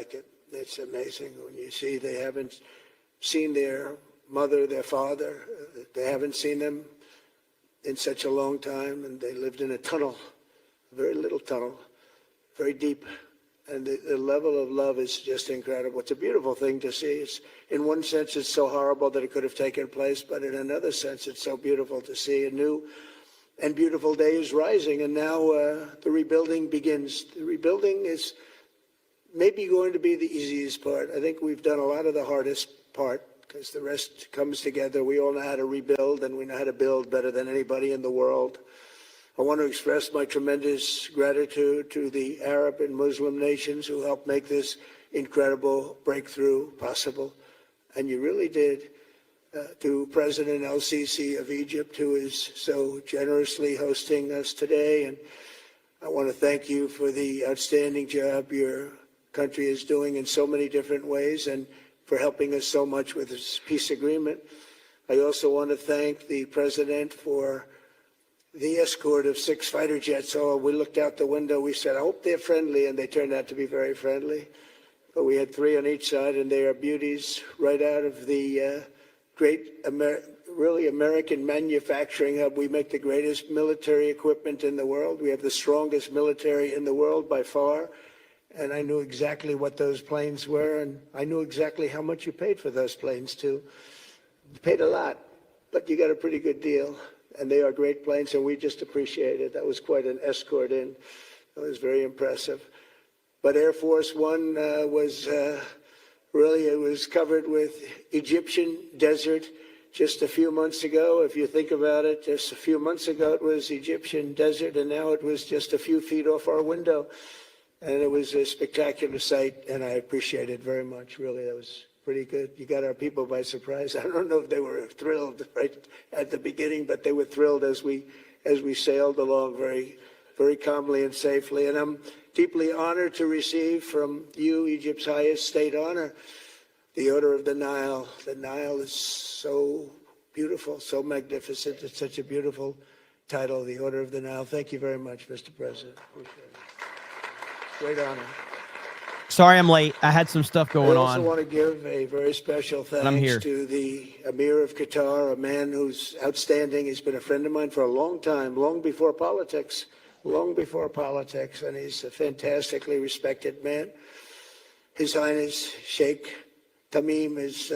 like it. It's amazing when you see they haven't seen their mother, their father. They haven't seen them in such a long time, and they lived in a tunnel, a very little tunnel, very deep. And the level of love is just incredible. It's a beautiful thing to see. It's, in one sense, it's so horrible that it could have taken place, but in another sense, it's so beautiful to see a new and beautiful day is rising. And now the rebuilding begins. The rebuilding is maybe going to be the easiest part. I think we've done a lot of the hardest part because the rest comes together. We all know how to rebuild, and we know how to build better than anybody in the world. I want to express my tremendous gratitude to the Arab and Muslim nations who helped make this incredible breakthrough possible. And you really did. To President El-Sisi of Egypt, who is so generously hosting us today. And I want to thank you for the outstanding job your country is doing in so many different ways and for helping us so much with this peace agreement. I also want to thank the President for the escort of 6 fighter jets. Oh, we looked out the window, we said, I hope they're friendly, and they turned out to be very friendly. But we had 3 on each side, and they are beauties right out of the great, really American manufacturing hub. We make the greatest military equipment in the world. We have the strongest military in the world by far. And I knew exactly what those planes were, and I knew exactly how much you paid for those planes, too. You paid a lot, but you got a pretty good deal. And they are great planes, and we just appreciate it. That was quite an escort in. It was very impressive. But Air Force One was really, it was covered with Egyptian desert just a few months ago. If you think about it, just a few months ago it was Egyptian desert, and now it was just a few feet off our window. And it was a spectacular sight, and I appreciate it very much. Really, that was pretty good. You got our people by surprise. I don't know if they were thrilled right at the beginning, but they were thrilled as we sailed along very, very calmly and safely. And I'm deeply honored to receive from you, Egypt's highest state honor, the Order of the Nile. The Nile is so beautiful, so magnificent. It's such a beautiful title, the Order of the Nile. Thank you very much, Mr. President. Appreciate it. Great honor. Sorry I'm late. I had some stuff going on. I also want to give a very special thanks to the Emir of Qatar, a man who's outstanding. He's been a friend of mine for a long time, long before politics, and he's a fantastically respected man. His Highness Sheikh Tamim is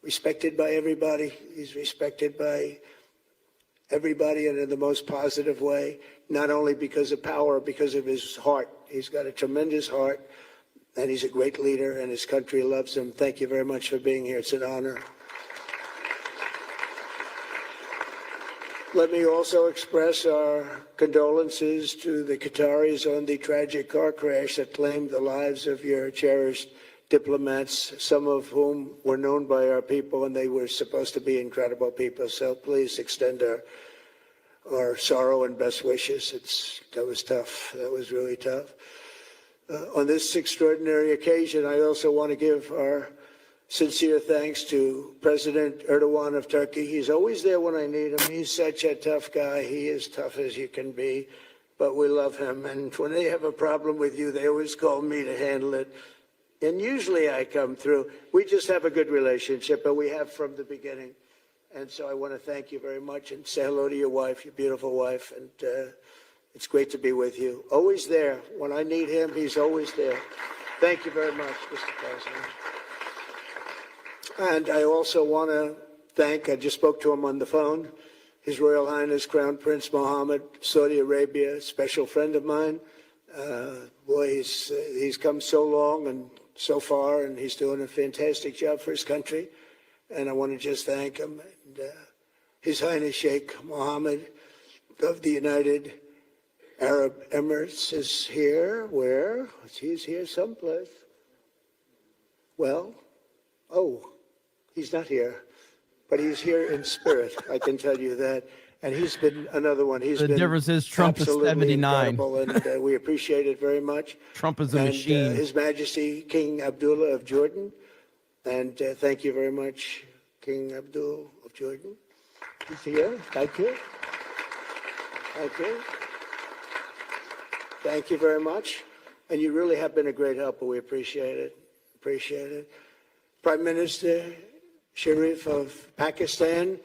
respected by everybody. He's respected by everybody, and in the most positive way, not only because of power, because of his heart. He's got a tremendous heart, and he's a great leader, and his country loves him. Thank you very much for being here. It's an honor. Let me also express our condolences to the Qataris on the tragic car crash that claimed the lives of your cherished diplomats, some of whom were known by our people, and they were supposed to be incredible people. So please extend our sorrow and best wishes. That was tough. That was really tough. On this extraordinary occasion, I also want to give our sincere thanks to President Erdogan of Turkey. He's always there when I need him. He's such a tough guy. He is tough as you can be, but we love him. And when they have a problem with you, they always call me to handle it. And usually I come through. We just have a good relationship, and we have from the beginning. And so I want to thank you very much and say hello to your wife, your beautiful wife. And it's great to be with you. Always there. When I need him, he's always there. Thank you very much, Mr. President. And I also want to thank, I just spoke to him on the phone, His Royal Highness Crown Prince Mohammed, Saudi Arabia, a special friend of mine. Boy, he's come so long and so far, and he's doing a fantastic job for his country. And I want to just thank him. And, His Highness Sheikh Mohammed of the United Arab Emirates is here. Where? He's here someplace. Well, oh, he's not here, but he's here in spirit. I can tell you that. And he's been another one. The difference is Trump is 79. And we appreciate it very much. Trump is a machine. His Majesty King Abdullah of Jordan. And thank you very much, King Abdul of Jordan. He's here. Thank you. Thank you. Thank you very much. and you really have been a great helper. We appreciate it. Appreciate it. Prime Minister Sharif of Pakistan,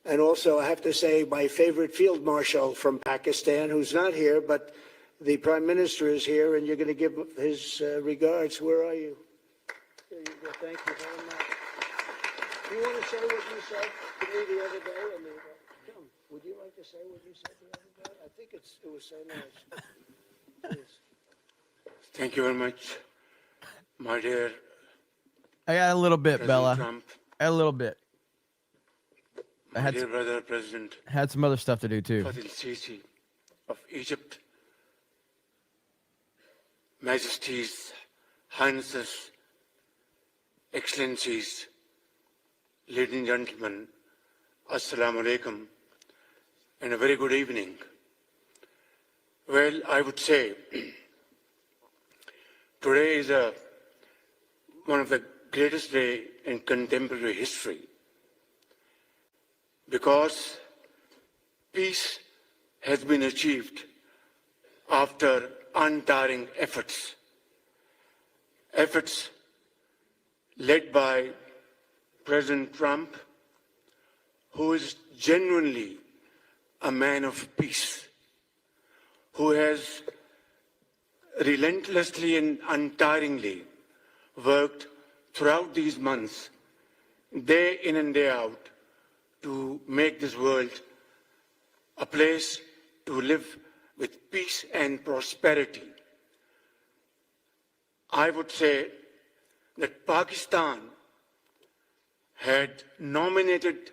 and also I have to say my favorite field marshal from Pakistan, who's not here, but the Prime Minister is here, and you're going to give his regards. Where are you? There you go. Thank you very much. Do you want to say what you said to me the other day? Come, would you like to say what you said the other day? I think it was so nice. Please. Thank you very much, my dear I got a little bit, President Bella. Trump, A little bit. my dear brother President Had some other stuff to do too. Fatil Sisi of Egypt, Majesties, Highnesses, Excellencies, ladies and gentlemen, Assalamu alaikum, and a very good evening. Well, I would say today is one of the greatest days in contemporary history because peace has been achieved after untiring efforts led by President Trump, who is genuinely a man of peace, who has relentlessly and untiringly worked throughout these months, day in and day out, to make this world a place to live with peace and prosperity. I would say that Pakistan had nominated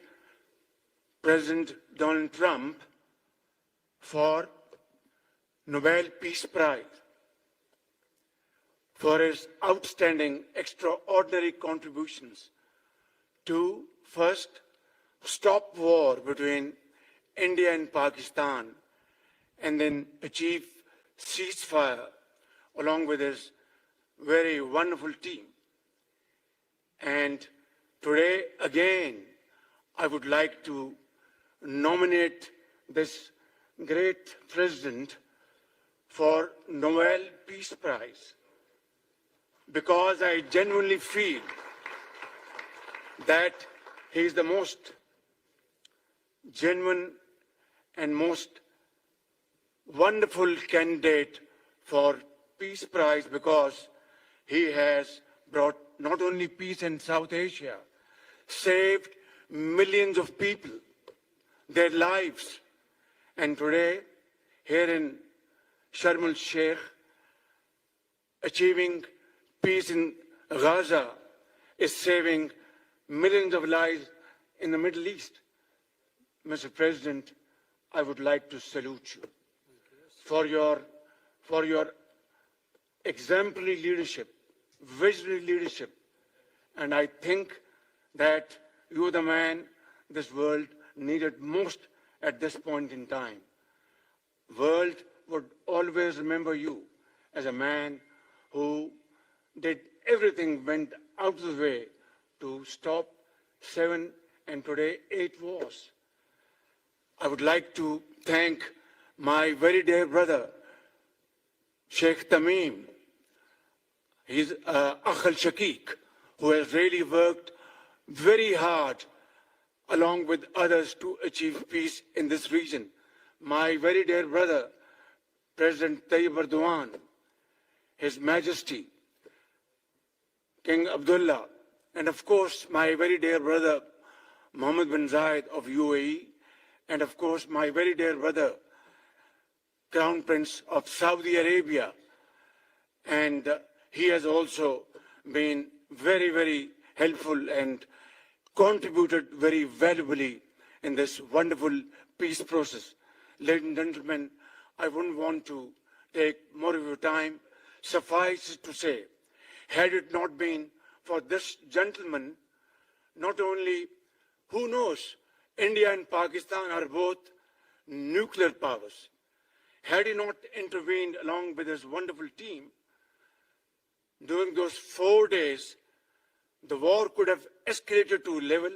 President Donald Trump for Nobel Peace Prize for his outstanding, extraordinary contributions to first stop war between India and Pakistan and then achieve ceasefire along with his very wonderful team. And today, again, I would like to nominate this great president for Nobel Peace Prize because I genuinely feel that he is the most genuine and most wonderful candidate for Peace Prize because he has brought not only peace in South Asia, saved millions of people, their lives. And today, here in Sharm el-Sheikh, achieving peace in Gaza is saving millions of lives in the Middle East. Mr. President, I would like to salute you for your exemplary leadership, visionary leadership. And I think that you're the man this world needed most at this point in time. World would always remember you as a man who did everything, went out of the way to stop 7 and today 8 wars. I would like to thank my very dear brother, Sheikh Tamim. He's Akh al-Shaqiq, who has really worked very hard along with others to achieve peace in this region. My very dear brother, President Tayyip Erdogan, His Majesty, King Abdullah, and of course, my very dear brother, Mohammed bin Zayed of UAE, and of course, my very dear brother, Crown Prince of Saudi Arabia. And he has also been very, very helpful and contributed very valuably in this wonderful peace process. Ladies and gentlemen, I wouldn't want to take more of your time. Suffice it to say, had it not been for this gentleman, not only, who knows, India and Pakistan are both nuclear powers. Had he not intervened along with his wonderful team, during those 4 days, the war could have escalated to a level.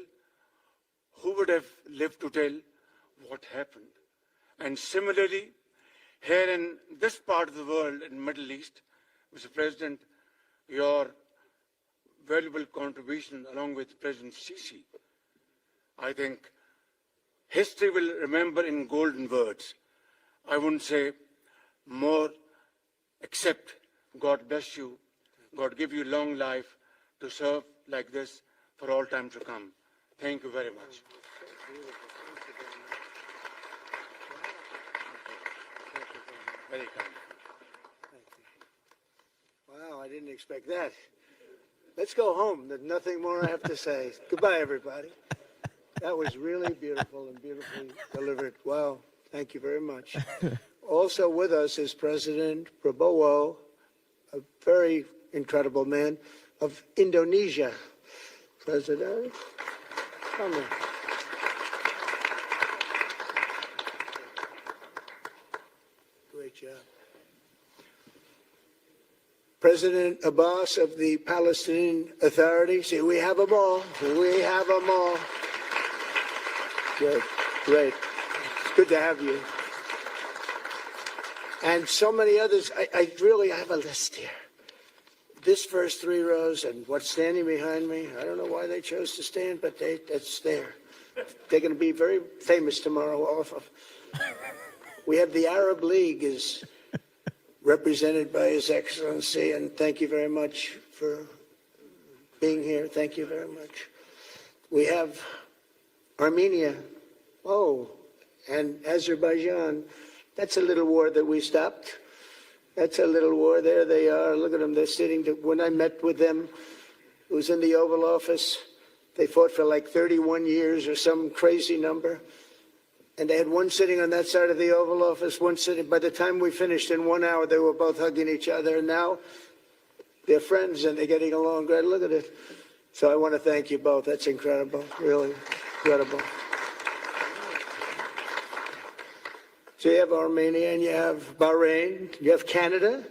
Who would have lived to tell what happened? And similarly, here in this part of the world, in the Middle East, Mr. President, your valuable contribution along with President Sisi, I think history will remember in golden words. I wouldn't say more, except God bless you, God give you long life to serve like this for all time to come. Thank you very much. Very kind. Wow, I didn't expect that. Let's go home. There's nothing more I have to say. Goodbye, everybody. That was really beautiful and beautifully delivered. Wow, thank you very much. Also with us is President Prabowo, a very incredible man of Indonesia. President, come on. Great job. President Abbas of the Palestinian Authority. See, we have them all. We have them all. Great, great. It's good to have you. And so many others. I really have a list here. This first three rows and what's standing behind me, I don't know why they chose to stand, but it's there. They're going to be very famous tomorrow. Also. We have the Arab League is represented by His Excellency, and thank you very much for being here. Thank you very much. We have Armenia, and Azerbaijan. That's a little war that we stopped. That's a little war. There they are. Look at them. They're sitting. When I met with them, it was in the Oval Office. They fought for like 31 years or some crazy number. And they had one sitting on that side of the Oval Office, one sitting. By the time we finished in 1 hour, they were both hugging each other. And now they're friends and they're getting along great. Look at it. So I want to thank you both. That's incredible. Really incredible. So you have Armenia and you have Bahrain, you have Canada.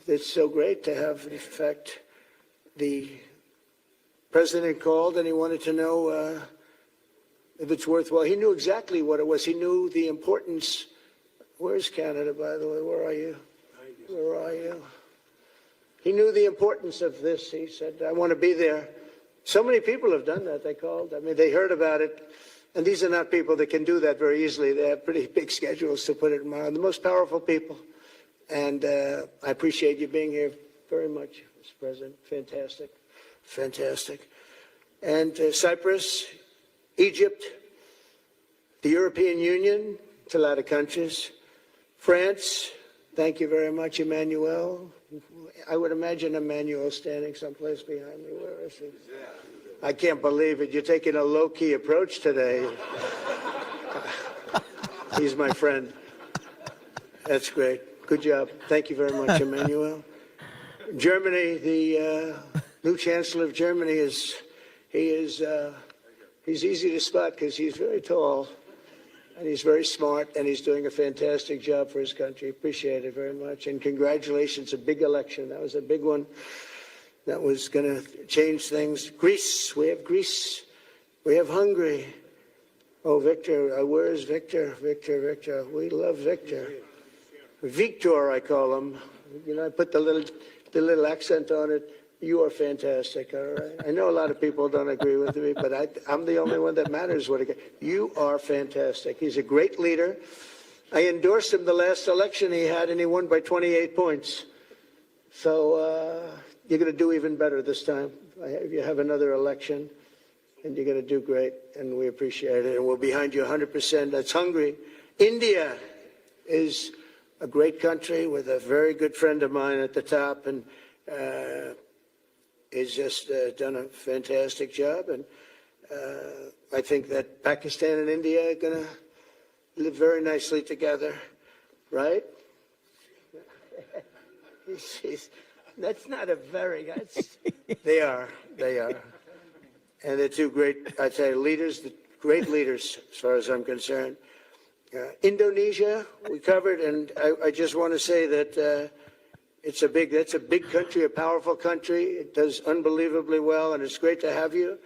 It's so great to have, in fact, the president called and he wanted to know if it's worthwhile. He knew exactly what it was. He knew the importance. Where's Canada, by the way? Where are you? Where are you? He knew the importance of this. He said, I want to be there. So many people have done that. They called. I mean, they heard about it. And these are not people that can do that very easily. They have pretty big schedules to put it in mind. The most powerful people. And I appreciate you being here very much, Mr. President. Fantastic. Fantastic. And Cyprus, Egypt, the European Union, it's a lot of countries. France, thank you very much, Emmanuel. I would imagine Emmanuel standing someplace behind me. Where is he? I can't believe it. You're taking a low-key approach today. He's my friend. That's great. Good job. Thank you very much, Emmanuel. Germany, the new Chancellor of Germany he's easy to spot because he's very tall and he's very smart and he's doing a fantastic job for his country. Appreciate it very much. And congratulations, a big election. That was a big one. That was going to change things. Greece, we have Greece. We have Hungary. Oh, Victor, where is Victor? Victor. We love Victor. Victor, I call him. You know, I put the little accent on it. You are fantastic, all right? I know a lot of people don't agree with me, but I'm the only one that matters. You are fantastic. He's a great leader. I endorsed him the last election he had, and he won by 28 points. So you're going to do even better this time. You have another election, and you're going to do great, and we appreciate it. And we're behind you 100%. That's Hungary. India is a great country with a very good friend of mine at the top, and he's just done a fantastic job. And I think that Pakistan and India are going to live very nicely together, right? That's not a very, they are. And they're two great, I'd say, leaders, great leaders as far as I'm concerned. Indonesia, we covered, and I just want to say that that's a big country, a powerful country. It does unbelievably well, and it's great to have you.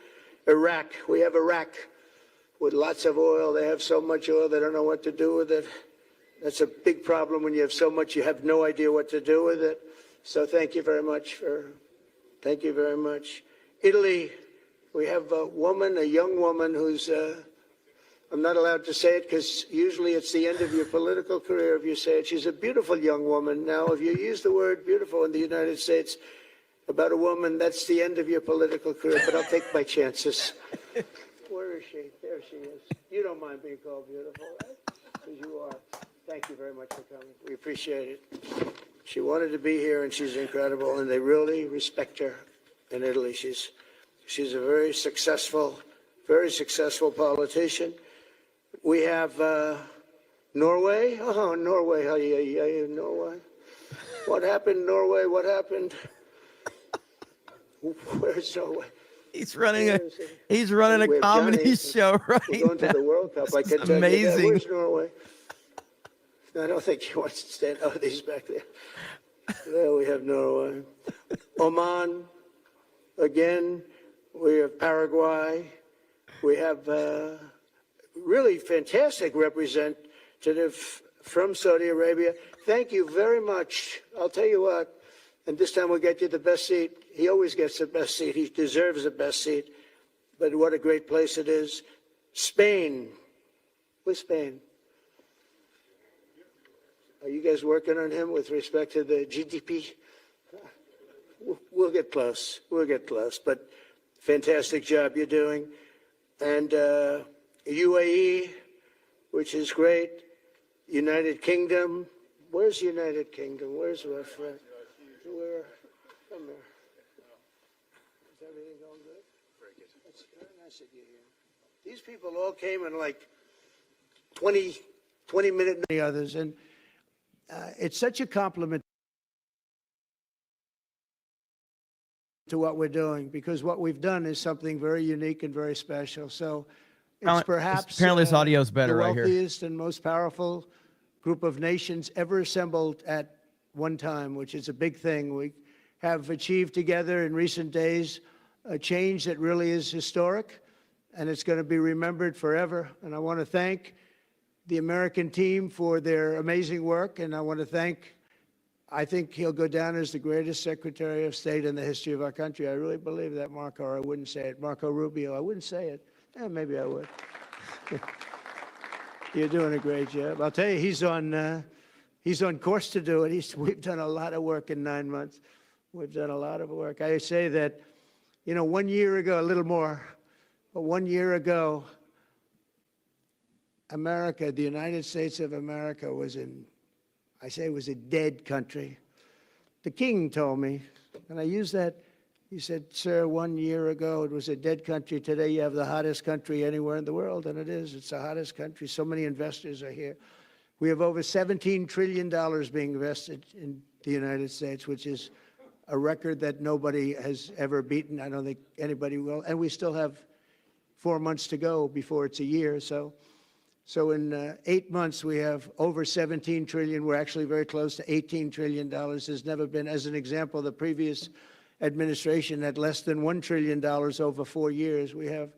Iraq, we have Iraq with lots of oil. They have so much oil, they don't know what to do with it. That's a big problem when you have so much, you have no idea what to do with it. So thank you very much thank you very much. Italy, we have a young woman who's, I'm not allowed to say it because usually it's the end of your political career if you say it. She's a beautiful young woman. Now, if you use the word beautiful in the United States about a woman, that's the end of your political career, but I'll take my chances. Where is she? There she is. You don't mind being called beautiful, right? Because you are. Thank you very much for coming. We appreciate it. She wanted to be here, and she's incredible, and they really respect her in Italy. She's a very successful politician. We have Norway. Oh, Norway. Norway. What happened, Norway? What happened? Where's Norway? He's running a We have comedy Johnny. show right We're going to now. the World Cup. I This can is tell you that. amazing. Where's Norway? I don't think he wants to stand. Oh, he's back there. There we have Norway. Oman, again. We have Paraguay. We have really fantastic representative from Saudi Arabia. Thank you very much. I'll tell you what, and this time we'll get you the best seat. He always gets the best seat. He deserves the best seat. But what a great place it is. Spain. Where's Spain? Are you guys working on him with respect to the GDP? We'll get close. We'll get close. But fantastic job you're doing. And UAE, which is great. United Kingdom. Where's United Kingdom? Where's my friend? Where? Come here. Is everything going good? Very good. That's very nice of you here. These people all came in like 20 minute and the others. And it's such a compliment to what we're doing, because what we've done is something very unique and very special. So it's perhaps Apparently this audio's better the right here. wealthiest and most powerful group of nations ever assembled at one time, which is a big thing. We have achieved together in recent days a change that really is historic, and it's going to be remembered forever. And I want to thank the American team for their amazing work, and I want to thank, I think he'll go down as the greatest Secretary of State in the history of our country. I really believe that, Marco, or I wouldn't say it. Marco Rubio, I wouldn't say it. Maybe I would. You're doing a great job. I'll tell you, he's on course to do it. We've done a lot of work in 9 months. We've done a lot of work. I say that, 1 year ago, a little more, but 1 year ago, America, the United States of America was was a dead country. The king told me, and I use that, he said, sir, 1 year ago it was a dead country. Today you have the hottest country anywhere in the world, and it is. It's the hottest country. So many investors are here. We have over $17 trillion being invested in the United States, which is a record that nobody has ever beaten. I don't think anybody will. And we still have 4 months to go before it's a year. So in 8 months, we have over 17 trillion. We're actually very close to $18 trillion. There's never been, as an example, the previous administration had less than $1 trillion over 4 years. We have,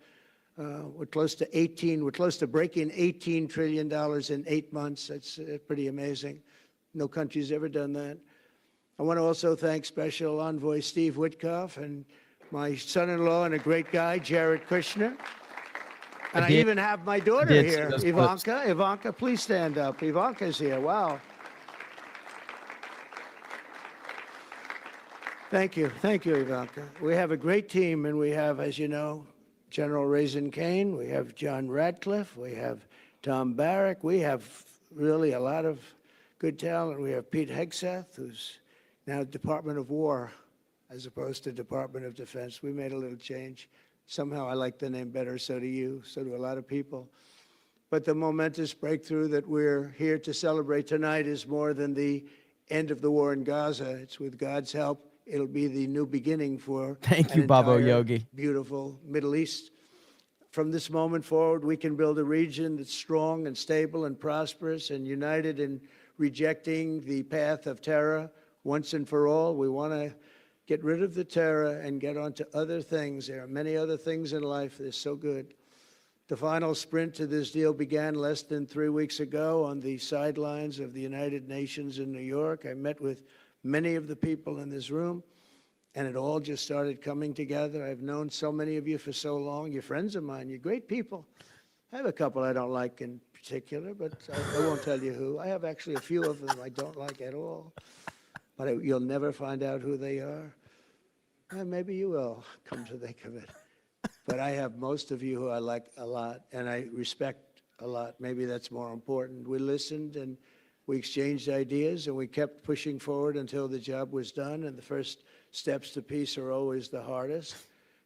we're close to breaking $18 trillion in 8 months. That's pretty amazing. No country's ever done that. I want to also thank Special Envoy Steve Witkoff and my son-in-law and a great guy, Jared Kushner. And I even have my daughter here, Ivanka. Ivanka, please stand up. Ivanka's here. Wow. Thank you. Thank you, Ivanka. We have a great team, and we have, as you know, General Raisin Kane. We have John Radcliffe. We have Tom Barrack. We have really a lot of good talent. We have Pete Hegseth, who's now Department of War as opposed to Department of Defense. We made a little change. Somehow I like the name better, so do you, so do a lot of people. But the momentous breakthrough that we're here to celebrate tonight is more than the end of the war in Gaza. It's with God's help. It'll be the new beginning for Thank you, Babo Yogi. Beautiful Middle East. From this moment forward, we can build a region that's strong and stable and prosperous and united in rejecting the path of terror once and for all. We want to get rid of the terror and get on to other things. There are many other things in life that are so good. The final sprint to this deal began less than 3 weeks ago on the sidelines of the United Nations in New York. I met with many of the people in this room, and it all just started coming together. I've known so many of you for so long. You're friends of mine. You're great people. I have a couple I don't like in particular, but I won't tell you who. I have actually a few of them I don't like at all, but you'll never find out who they are. Maybe you will, come to think of it. But I have most of you who I like a lot, and I respect a lot. Maybe that's more important. We listened, and we exchanged ideas, and we kept pushing forward until the job was done, and the first steps to peace are always the hardest.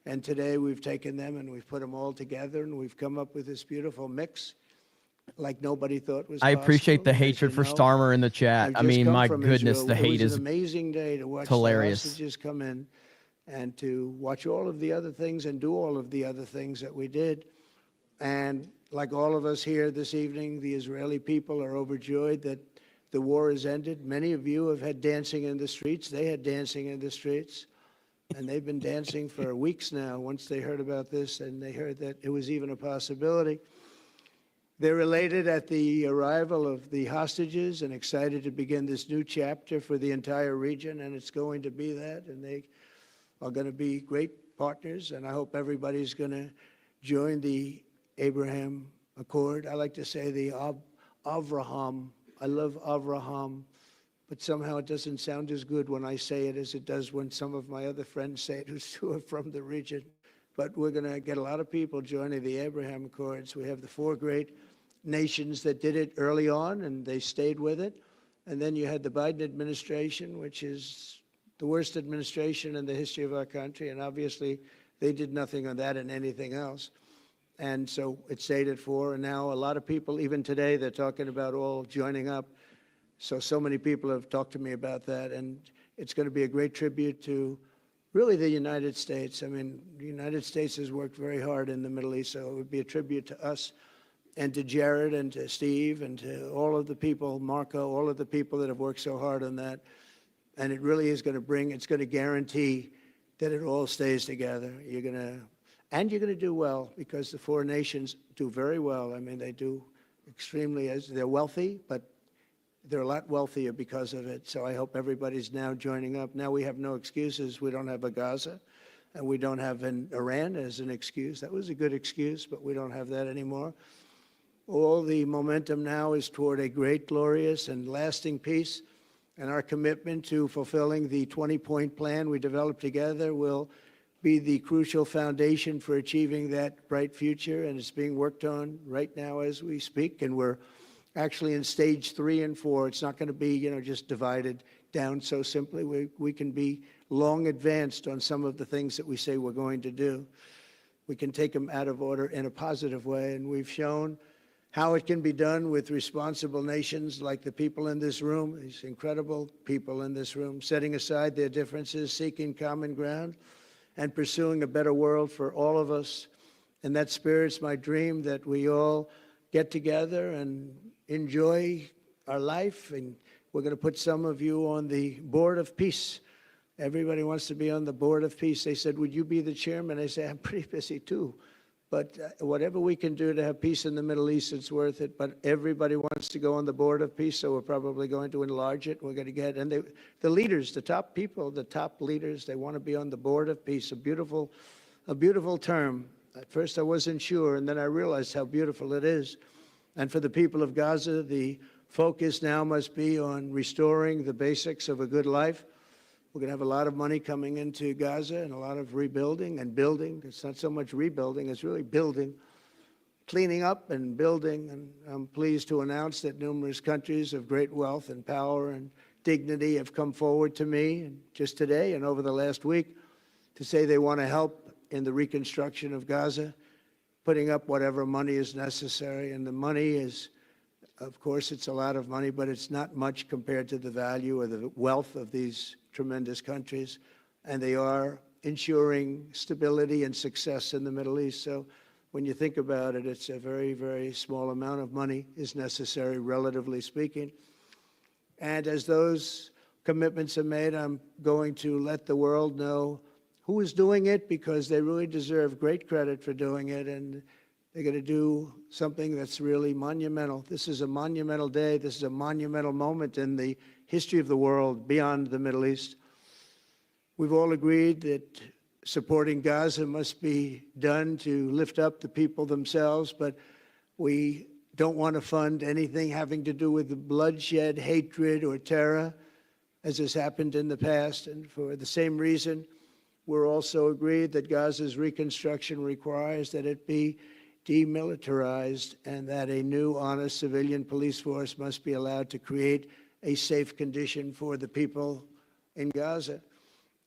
And today we've taken them, and we've put them all together, and we've come up with this beautiful mix like nobody thought was I possible. appreciate the As hatred you for know, Starmer in the chat. I've I just mean, come my from goodness, Israel. the It hate was is an amazing day to watch the hilarious. hostages come in and to watch all of the other things and do all of the other things that we did. And like all of us here this evening, the Israeli people are overjoyed that the war has ended. Many of you have had dancing in the streets. They had dancing in the streets. And they've been dancing for weeks now once they heard about this and they heard that it was even a possibility. They're elated at the arrival of the hostages and excited to begin this new chapter for the entire region, and it's going to be that, and they are going to be great partners, and I hope everybody's going to join the Abraham Accord. I like to say the Avraham. I love Avraham, but somehow it doesn't sound as good when I say it as it does when some of my other friends say it who are from the region. But we're going to get a lot of people joining the Abraham Accords. We have the 4 great nations that did it early on, and they stayed with it. And then you had the Biden administration, which is the worst administration in the history of our country, and obviously they did nothing on that and anything else. And so it stayed at 4, and now a lot of people, even today, they're talking about all joining up. So many people have talked to me about that, and it's going to be a great tribute to really the United States. I mean, the United States has worked very hard in the Middle East, so it would be a tribute to us and to Jared and to Steve and to all of the people, Marco, all of the people that have worked so hard on that. And it really is going to it's going to guarantee that it all stays together. You're going to do well because the 4 nations do very well. I mean, they do extremely, they're wealthy, but they're a lot wealthier because of it. So I hope everybody's now joining up. Now we have no excuses. We don't have a Gaza, and we don't have an Iran as an excuse. That was a good excuse, but we don't have that anymore. All the momentum now is toward a great, glorious, and lasting peace. And our commitment to fulfilling the 20-point plan we developed together will be the crucial foundation for achieving that bright future. And it's being worked on right now as we speak. And we're actually in stage 3 and 4. It's not going to be, just divided down so simply. We can be long advanced on some of the things that we say we're going to do. We can take them out of order in a positive way, and we've shown how it can be done with responsible nations like the people in this room, these incredible people in this room, setting aside their differences, seeking common ground, and pursuing a better world for all of us. And that spirit's my dream, that we all get together and enjoy our life. And we're going to put some of you on the Board of Peace. Everybody wants to be on the Board of Peace. They said, would you be the chairman? I say, I'm pretty busy too. But whatever we can do to have peace in the Middle East, it's worth it. But everybody wants to go on the Board of Peace, so we're probably going to enlarge it. We're going to get, and the leaders, the top people, the top leaders, they want to be on the Board of Peace. A beautiful term. At first I wasn't sure, and then I realized how beautiful it is. And for the people of Gaza, the focus now must be on restoring the basics of a good life. We're going to have a lot of money coming into Gaza and a lot of rebuilding and building. It's not so much rebuilding, it's really building, cleaning up and building. And I'm pleased to announce that numerous countries of great wealth and power and dignity have come forward to me and just today and over the last week to say they want to help in the reconstruction of Gaza, putting up whatever money is necessary. And the money is, of course, it's a lot of money, but it's not much compared to the value or the wealth of these tremendous countries. And they are ensuring stability and success in the Middle East. So when you think about it, it's a very, very small amount of money is necessary, relatively speaking. And as those commitments are made, I'm going to let the world know who is doing it, because they really deserve great credit for doing it. And They're going to do something that's really monumental. This is a monumental day. This is a monumental moment in the history of the world beyond the Middle East. We've all agreed that supporting Gaza must be done to lift up the people themselves, but we don't want to fund anything having to do with bloodshed, hatred, or terror, as has happened in the past. And for the same reason, we're also agreed that Gaza's reconstruction requires that it be demilitarized and that a new, honest civilian police force must be allowed to create a safe condition for the people in Gaza.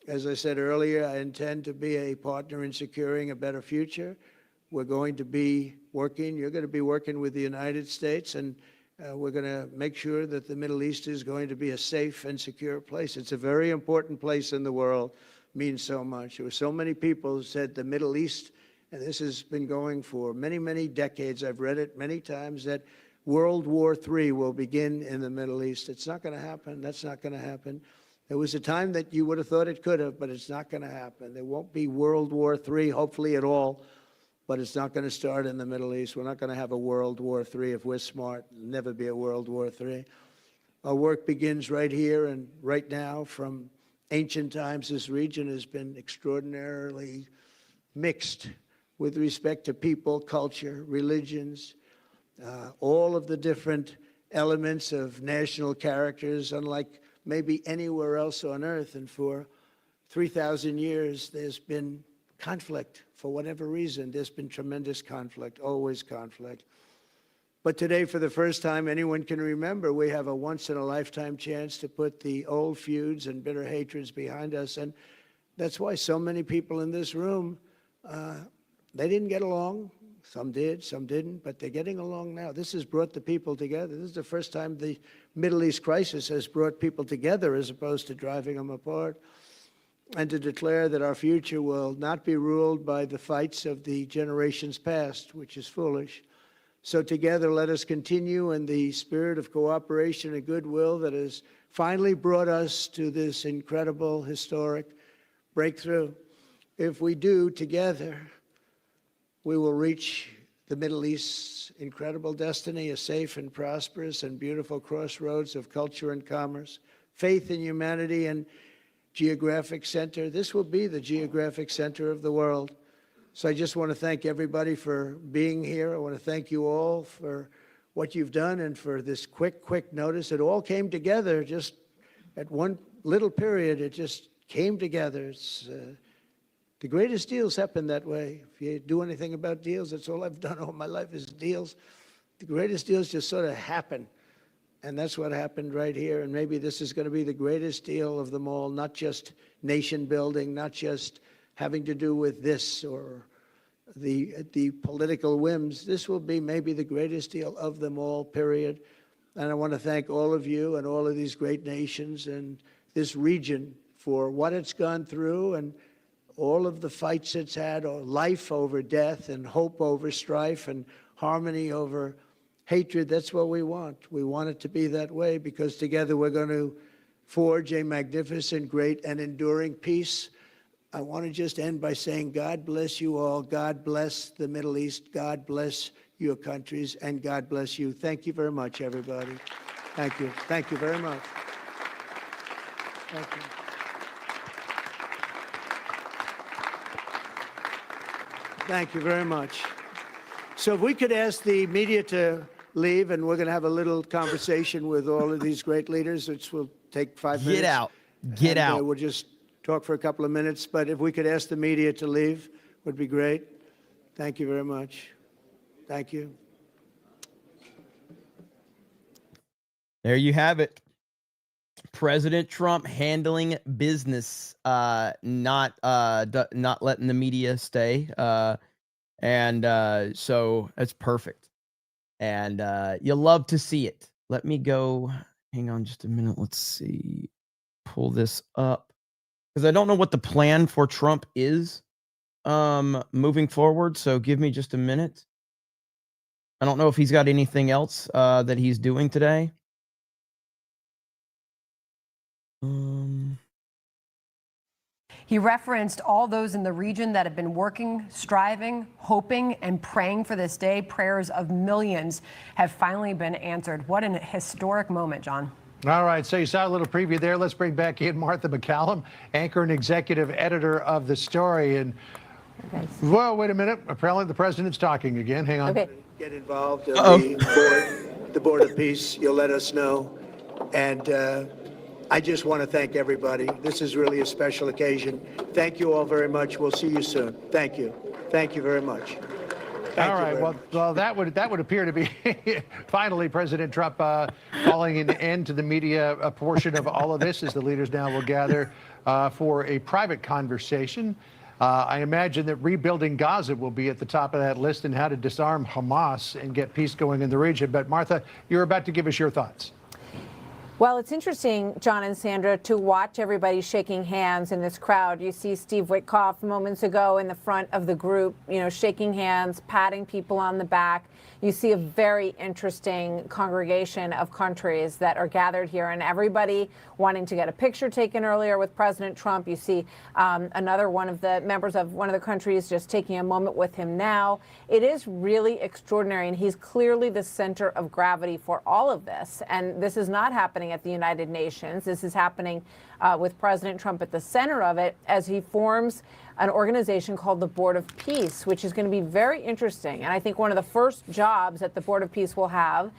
As I said earlier, I intend to be a partner in securing a better future. We're going to be working, you're going to be working with the United States, and we're going to make sure that the Middle East is going to be a safe and secure place. It's a very important place in the world, means so much. There were so many people who said the Middle East, and this has been going for many, many decades. I've read it many times, that World War III will begin in the Middle East. It's not going to happen. That's not going to happen. There was a time that you would have thought it could have, but it's not going to happen. There won't be World War III, hopefully at all, but it's not going to start in the Middle East. We're not going to have a World War III if we're smart. There'll never be a World War III. Our work begins right here and right now. From ancient times, this region has been extraordinarily mixed with respect to people, culture, religions, all of the different elements of national characters, unlike maybe anywhere else on earth. And for 3,000 years, there's been conflict. For whatever reason, there's been tremendous conflict, always conflict. But today, for the first time anyone can remember, we have a once-in-a-lifetime chance to put the old feuds and bitter hatreds behind us. And that's why so many people in this room, they didn't get along. Some did, some didn't, but they're getting along now. This has brought the people together. This is the first time the Middle East crisis has brought people together as opposed to driving them apart. And to declare that our future will not be ruled by the fights of the generations past, which is foolish. So together, let us continue in the spirit of cooperation and goodwill that has finally brought us to this incredible, historic breakthrough. If we do together, we will reach the Middle East's incredible destiny, a safe and prosperous and beautiful crossroads of culture and commerce, faith in humanity, and geographic center. This will be the geographic center of the world. So I just want to thank everybody for being here. I want to thank you all for what you've done and for this quick notice. It all came together just at one little period. It just came together. It's the greatest deals happen that way. If you do anything about deals, that's all I've done all my life is deals. The greatest deals just sort of happen. And that's what happened right here. And maybe this is going to be the greatest deal of them all, not just nation building, not just having to do with this or the political whims. This will be maybe the greatest deal of them all, period. And I want to thank all of you and all of these great nations and this region for what it's gone through and all of the fights it's had, or life over death and hope over strife and harmony over hatred. That's what we want. We want it to be that way because together we're going to forge a magnificent, great, and enduring peace. I want to just end by saying God bless you all. God bless the Middle East. God bless your countries, and God bless you. Thank you very much, everybody. Thank you. Thank you very much. Thank you. Thank you very much. So if we could ask the media to leave, and we're going to have a little conversation with all of these great leaders, which will take 5 minutes. Get out. Get out. We'll just talk for a couple of minutes. But if we could ask the media to leave, would be great. Thank you very much. Thank you. There you have it. President Trump handling business, not letting the media stay. So that's perfect. And you love to see it. Let me go. Hang on just a minute. Let's see. Pull this up. Because I don't know what the plan for Trump is moving forward. So give me just a minute. I don't know if he's got anything else that he's doing today. He referenced all those in the region that have been working, striving, hoping, and praying for this day. Prayers of millions have finally been answered. What an historic moment, John. All right, so you saw a little preview there. Let's bring back in Martha McCallum, anchor and executive editor of the story. And, well, wait a minute. Apparently the president's talking again. Hang on. Okay. Get involved. The Board of Peace. You'll let us know. And I just want to thank everybody. This is really a special occasion. Thank you all very much. We'll see you soon. Thank you. Thank you very much. Thank All you right. very much. Well, that would appear to be finally President Trump calling an end to the media portion of all of this, as the leaders now will gather for a private conversation. I imagine that rebuilding Gaza will be at the top of that list, and how to disarm Hamas and get peace going in the region. But Martha, you're about to give us your thoughts. Well, it's interesting, John and Sandra, to watch everybody shaking hands in this crowd. You see Steve Witkoff moments ago in the front of the group, shaking hands, patting people on the back. You see a very interesting congregation of countries that are gathered here, and everybody wanting to get a picture taken earlier with President Trump. You see another one of the members of one of the countries just taking a moment with him now. It is really extraordinary, and he's clearly the center of gravity for all of this. And this is not happening at the United Nations. This is happening with President Trump at the center of it, as he forms an organization called the Board of Peace, which is going to be very interesting. And I think one of the first jobs that the Board of Peace will have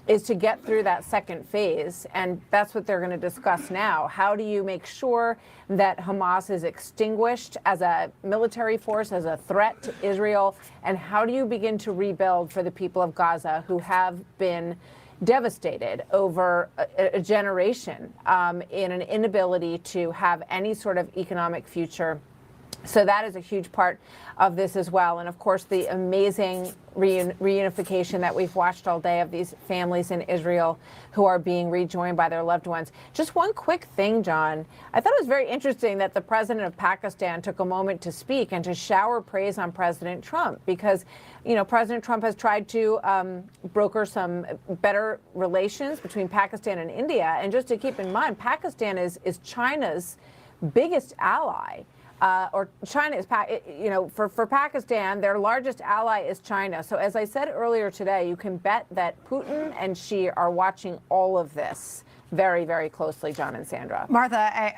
is to get through that second phase. And that's what they're going to discuss now. How do you make sure that Hamas is extinguished as a military force, as a threat to Israel? And how do you begin to rebuild for the people of Gaza, who have been devastated over a generation in an inability to have any sort of economic future? So that is a huge part of this as well. And of course, the amazing reunification that we've watched all day of these families in Israel who are being rejoined by their loved ones. Just one quick thing, John. I thought it was very interesting that the president of Pakistan took a moment to speak and to shower praise on President Trump, because, President Trump has tried to broker some better relations between Pakistan and India. And just to keep in mind, Pakistan is China's biggest ally. Or China is, for Pakistan, their largest ally is China. So as I said earlier today, you can bet that Putin and Xi are watching all of this very, very closely, John and Sandra. Martha,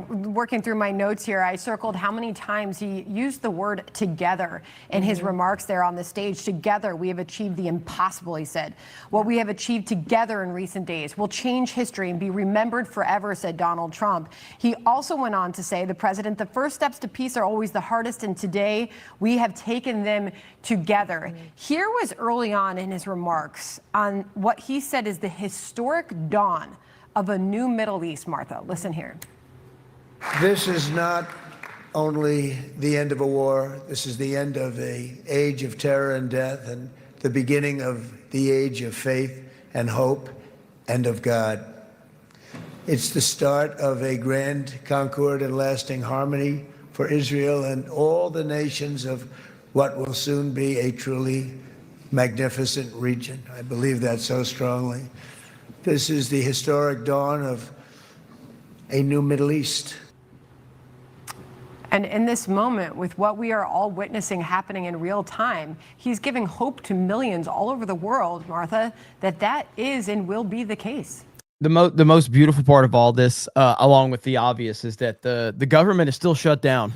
working through my notes here, I circled how many times he used the word together in his remarks there on the stage. Together, we have achieved the impossible, he said. What we have achieved together in recent days will change history and be remembered forever, said Donald Trump. He also went on to say, the president, the first steps to peace are always the hardest, and today we have taken them together. Here was early on in his remarks on what he said is the historic dawn of a new Middle East, Martha. Listen here. This is not only the end of a war. This is the end of an age of terror and death, and the beginning of the age of faith and hope and of God. It's the start of a grand concord and lasting harmony for Israel and all the nations of what will soon be a truly magnificent region. I believe that so strongly. This is the historic dawn of a new Middle East. And in this moment, with what we are all witnessing happening in real time, he's giving hope to millions all over the world, Martha, that is and will be the case. The most beautiful part of all this, along with the obvious, is that the government is still shut down.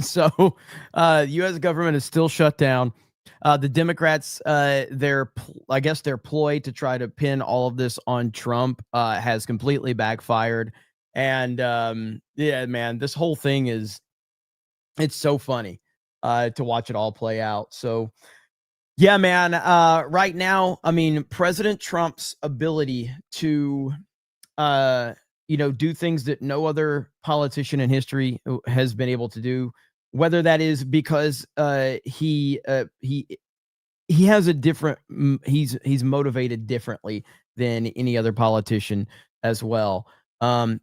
So the U.S. government is still shut down. The Democrats, their ploy to try to pin all of this on Trump has completely backfired. And yeah, man, this whole thing it's so funny to watch it all play out. So yeah, man, right now, I mean, President Trump's ability to do things that no other politician in history has been able to do, whether that is because he has a different, he's motivated differently than any other politician as well.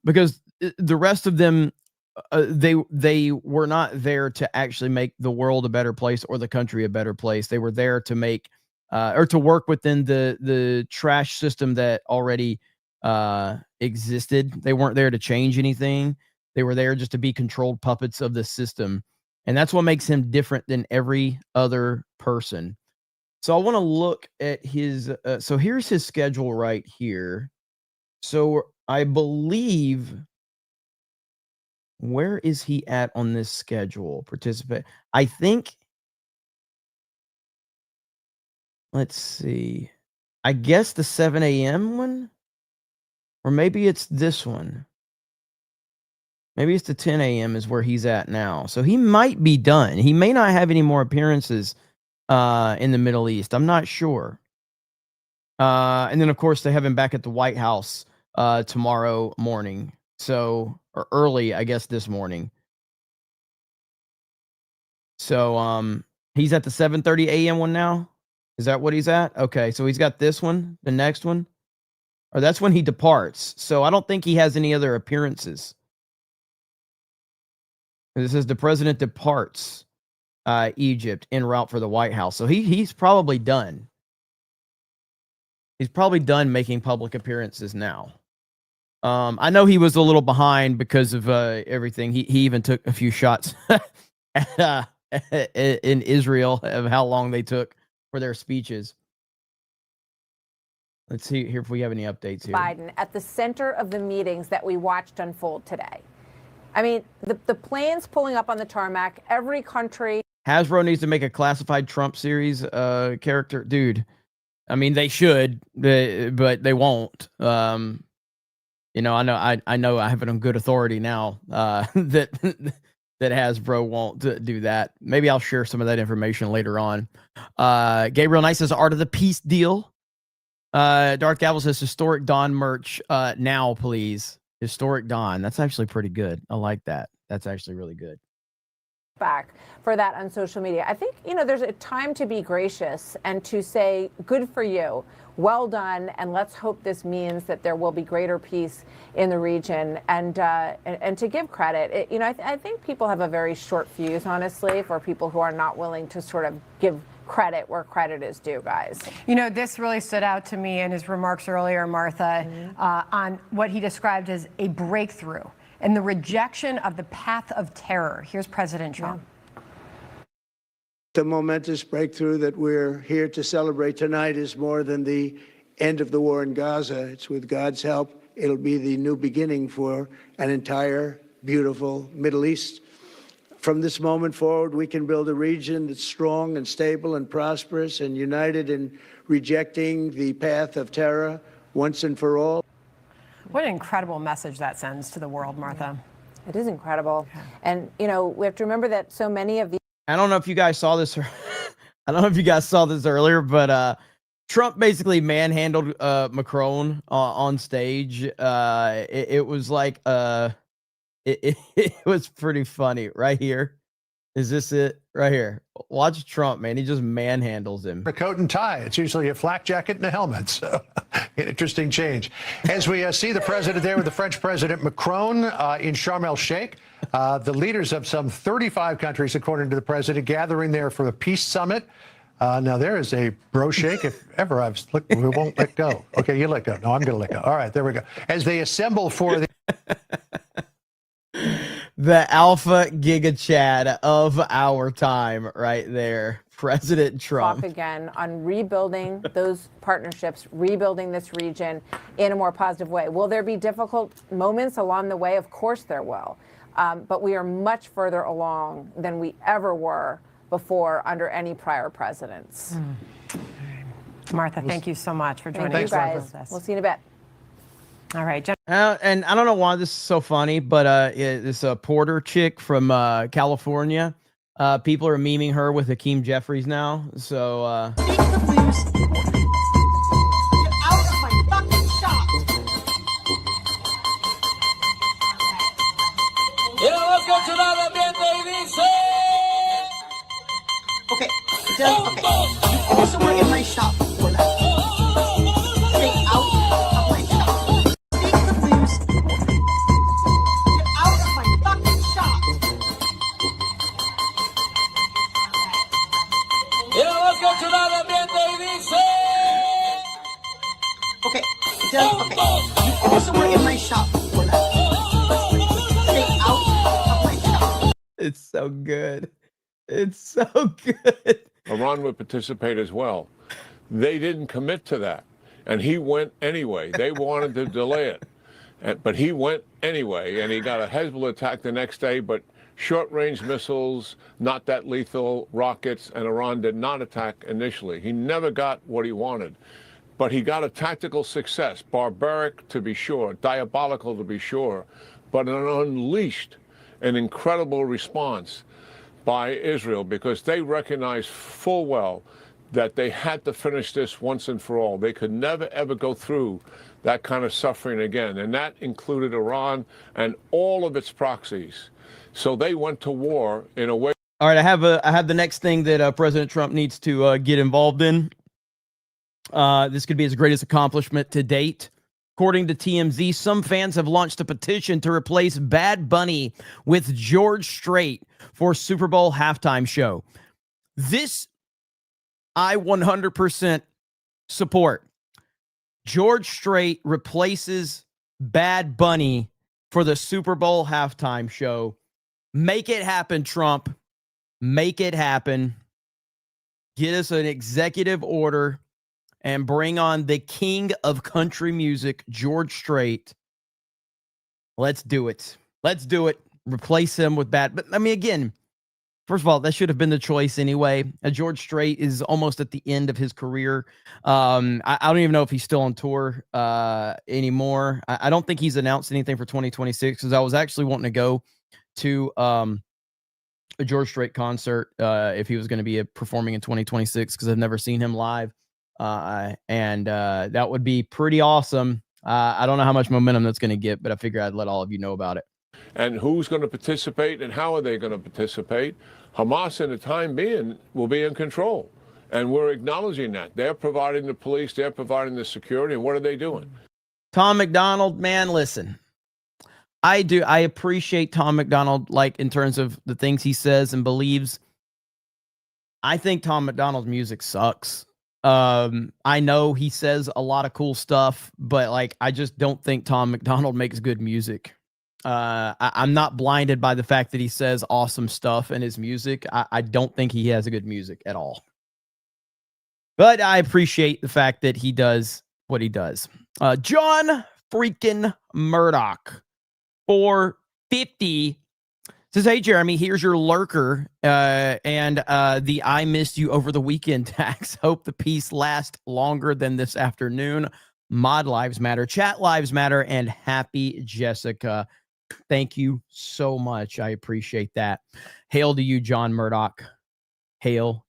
Because the rest of them, they were not there to actually make the world a better place or the country a better place. They were there to make or to work within the trash system that already existed. They weren't there to change anything. They were there just to be controlled puppets of the system. And that's what makes him different than every other person. So I want to look at his, so here's his schedule right here. So I believe, where is he at on this schedule? Participate. I think, let's see. I guess the 7 a.m. one, or maybe it's this one. Maybe it's the 10 a.m. is where he's at now. So he might be done. He may not have any more appearances in the Middle East. I'm not sure. And then, of course, they have him back at the White House tomorrow morning. So, or early, I guess, this morning. So he's at the 7:30 a.m. one now. Is that what he's at? Okay, so he's got this one, the next one. Or that's when he departs. So I don't think he has any other appearances. This says the president departs Egypt en route for the White House. So he's probably done. He's probably done making public appearances now. I know he was a little behind because of everything. He even took a few shots in Israel of how long they took for their speeches. Let's see here if we have any updates here. Biden at the center of the meetings that we watched unfold today. I mean, the planes pulling up on the tarmac, every country. Hasbro needs to make a classified Trump series character. Dude, I mean, they should, but they won't. You know, I know I have it on good authority now that Hasbro won't do that. Maybe I'll share some of that information later on. Gabriel Knight says, Art of the Peace deal. Darth Gavel says, Historic Dawn merch now, please. Historic Dawn. That's actually pretty good. I like that. That's actually really good. Back for that on social media. I think, you know, there's a time to be gracious and to say, good for you, well done, and let's hope this means that there will be greater peace in the region. And to give credit, you know, I think people have a very short fuse, honestly, for people who are not willing to sort of give credit where credit is due, guys. You know, this really stood out to me in his remarks earlier, Martha, on what he described as a breakthrough and the rejection of the path of terror. Here's President Trump. The momentous breakthrough that we're here to celebrate tonight is more than the end of the war in Gaza. It's with God's help, it'll be the new beginning for an entire beautiful Middle East. From this moment forward, we can build a region that's strong and stable and prosperous and united in rejecting the path of terror once and for all. What an incredible message that sends to the world, Martha. It is incredible. And, you know, we have to remember that so many of the I don't know if you guys saw this. I don't know if you guys saw this earlier, but Trump basically manhandled Macron on stage. It was like it was pretty funny. Right here. Is this it? Right here. Watch Trump, man. He just manhandles him. A coat and tie. It's usually a flak jacket and a helmet. So an interesting change. As we see the president there with the French President Macron in Sharm el-Sheikh, the leaders of some 35 countries, according to the president, gathering there for a peace summit. Now, there is a bro shake. If ever I've slipped, we won't let go. Okay, you let go. No, I'm going to let go. All right, there we go. As they assemble for the alpha giga Chad of our time right there. President Trump. Talk again on rebuilding those partnerships, rebuilding this region in a more positive way. Will there be difficult moments along the way? Of course there will. But we are much further along than we ever were before under any prior presidents. Martha, thank you so much for joining Thank us. you guys. We'll see you in a bit. All right. And I don't know why this is so funny, but this Porter chick from California, people are memeing her with Hakeem Jeffries now. So Okay, you also were in my shop for that. Stay out of my shop. Take the blues. Get out of my fucking shop. Okay, you also were in my shop for that. Stay out so good. It's so good. Iran would participate as well. They didn't commit to that, and he went anyway. They wanted to delay it, but he went anyway, and he got a Hezbollah attack the next day, but short-range missiles, not that lethal, rockets, and Iran did not attack initially. He never got what he wanted, but he got a tactical success, barbaric to be sure, diabolical to be sure, but unleashed an incredible response by Israel, because they recognized full well that they had to finish this once and for all. They could never, ever go through that kind of suffering again. And that included Iran and all of its proxies. So they went to war in a way. All right, I have the next thing that President Trump needs to get involved in. This could be his greatest accomplishment to date. According to TMZ, some fans have launched a petition to replace Bad Bunny with George Strait for Super Bowl halftime show. This I 100% support. George Strait replaces Bad Bunny for the Super Bowl halftime show. Make it happen, Trump. Make it happen. Get us an executive order and bring on the king of country music, George Strait. Let's do it. Let's do it. Replace him with Bad. But I mean, again, first of all, that should have been the choice anyway. George Strait is almost at the end of his career. I don't even know if he's still on tour anymore. I don't think he's announced anything for 2026, because I was actually wanting to go to a George Strait concert if he was going to be performing in 2026, because I've never seen him live. And that would be pretty awesome. I don't know how much momentum that's going to get, but I figure I'd let all of you know about it. And who's going to participate and how are they going to participate? Hamas, in the time being, will be in control. And we're acknowledging that. They're providing the police, they're providing the security, and what are they doing? Tom McDonald, man, listen. I appreciate Tom McDonald, like, in terms of the things he says and believes. I think Tom McDonald's music sucks. I know he says a lot of cool stuff, but like, I just don't think Tom McDonald makes good music. I'm not blinded by the fact that he says awesome stuff in his music. I don't think he has a good music at all. But I appreciate the fact that he does what he does. John freaking Murdoch, 450, says, hey, Jeremy, here's your lurker and the I missed you over the weekend tax. Hope the peace lasts longer than this afternoon. Mod lives matter, chat lives matter, and happy Jessica. Thank you so much. I appreciate that. Hail to you, John Murdoch. Hail.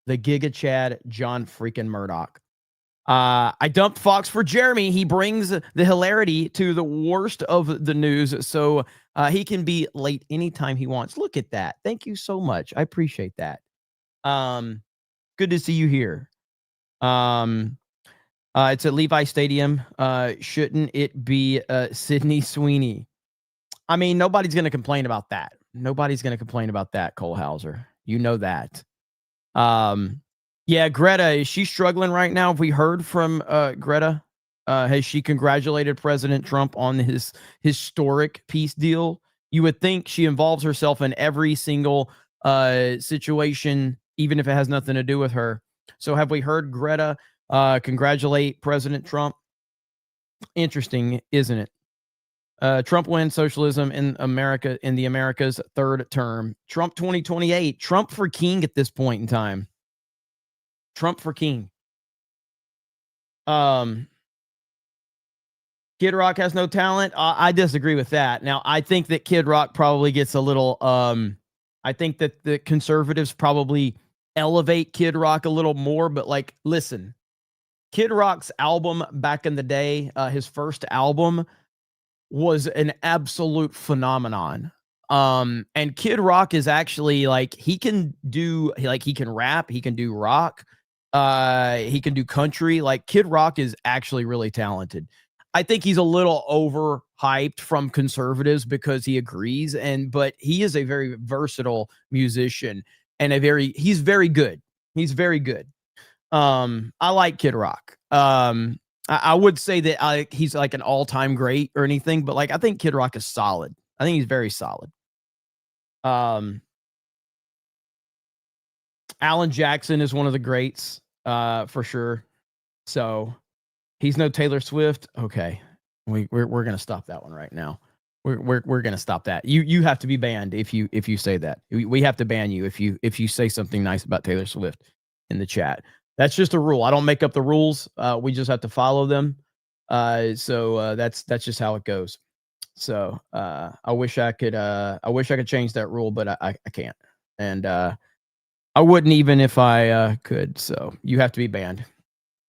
The Giga Chad, John freaking Murdoch. I dumped Fox for Jeremy. He brings the hilarity to the worst of the news, so he can be late anytime he wants. Look at that. Thank you so much. I appreciate that. Good to see you here. It's at Levi Stadium. Shouldn't it be Sydney Sweeney? I mean, nobody's going to complain about that. Nobody's going to complain about that, Cole Hauser. You know that. Yeah, Greta, is she struggling right now? Have we heard from Greta? Has she congratulated President Trump on his historic peace deal? You would think she involves herself in every single situation, even if it has nothing to do with her. So have we heard Greta congratulate President Trump? Interesting, isn't it? Trump wins socialism in America, in the Americas' third term. Trump 2028. Trump for king at this point in time. Trump for king. Kid Rock has no talent. I disagree with that. Now, I think that Kid Rock probably gets a little. I think that the conservatives probably elevate Kid Rock a little more. But like, listen, Kid Rock's album back in the day, his first album, was an absolute phenomenon. And Kid Rock is actually like, he can rap, he can do rock, he can do country. Like, Kid Rock is actually really talented. I think he's a little overhyped from conservatives because he agrees, but he is a very versatile musician and he's very good. He's very good. I like Kid Rock. I would say that he's like an all-time great or anything, but like, I think Kid Rock is solid. I think he's very solid. Alan Jackson is one of the greats, for sure. So he's no Taylor Swift. Okay, we're gonna stop that one right now. We're gonna stop that. You have to be banned if you say that. We have to ban you if you say something nice about Taylor Swift in the chat. That's just a rule. I don't make up the rules. We just have to follow them. So that's just how it goes. So I wish I could change that rule, but I can't. And I wouldn't even if I could. So you have to be banned.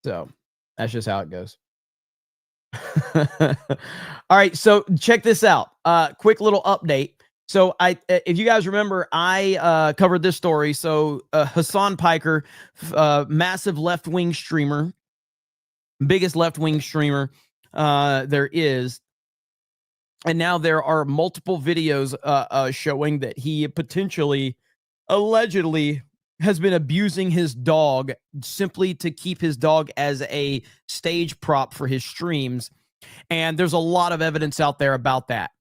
So that's just how it goes. All right. So check this out. Quick little update. So if you guys remember, I covered this story. So Hassan Piker, massive left-wing streamer, biggest left-wing streamer there is. And now there are multiple videos showing that he potentially, allegedly, has been abusing his dog simply to keep his dog as a stage prop for his streams. And there's a lot of evidence out there about that.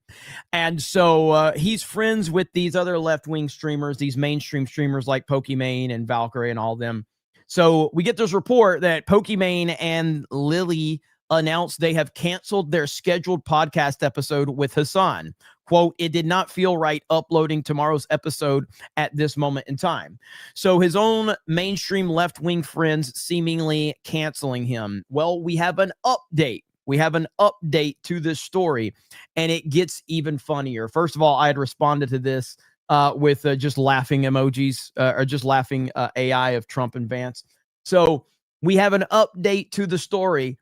And so he's friends with these other left-wing streamers, these mainstream streamers like Pokimane and Valkyrie and all of them. So we get this report that Pokimane and Lily announced they have canceled their scheduled podcast episode with Hassan. Quote, "It did not feel right uploading tomorrow's episode at this moment in time." So his own mainstream left-wing friends seemingly canceling him. Well, we have an update. We have an update to this story, and it gets even funnier. First of all, I had responded to this with just laughing emojis or just laughing AI of Trump and Vance. So we have an update to the story,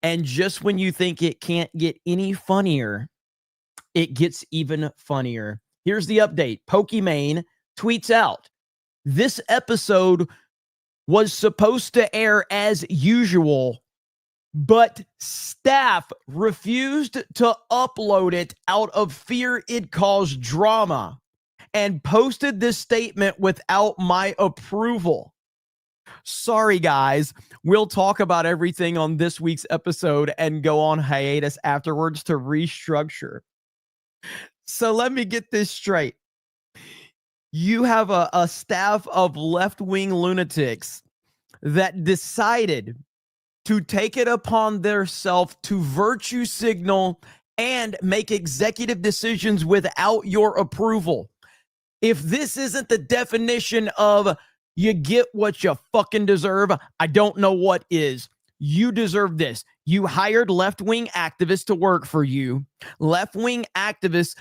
and just when you think it can't get any funnier, it gets even funnier. Here's the update. Pokimane tweets out, "This episode was supposed to air as usual, but staff refused to upload it out of fear it caused drama and posted this statement without my approval. Sorry, guys. We'll talk about everything on this week's episode and go on hiatus afterwards to restructure." So let me get this straight. You have a staff of left-wing lunatics that decided to take it upon theirselves to virtue signal and make executive decisions without your approval. If this isn't the definition of you get what you fucking deserve, I don't know what is. You deserve this. You hired left-wing activists to work for you. Left-wing activists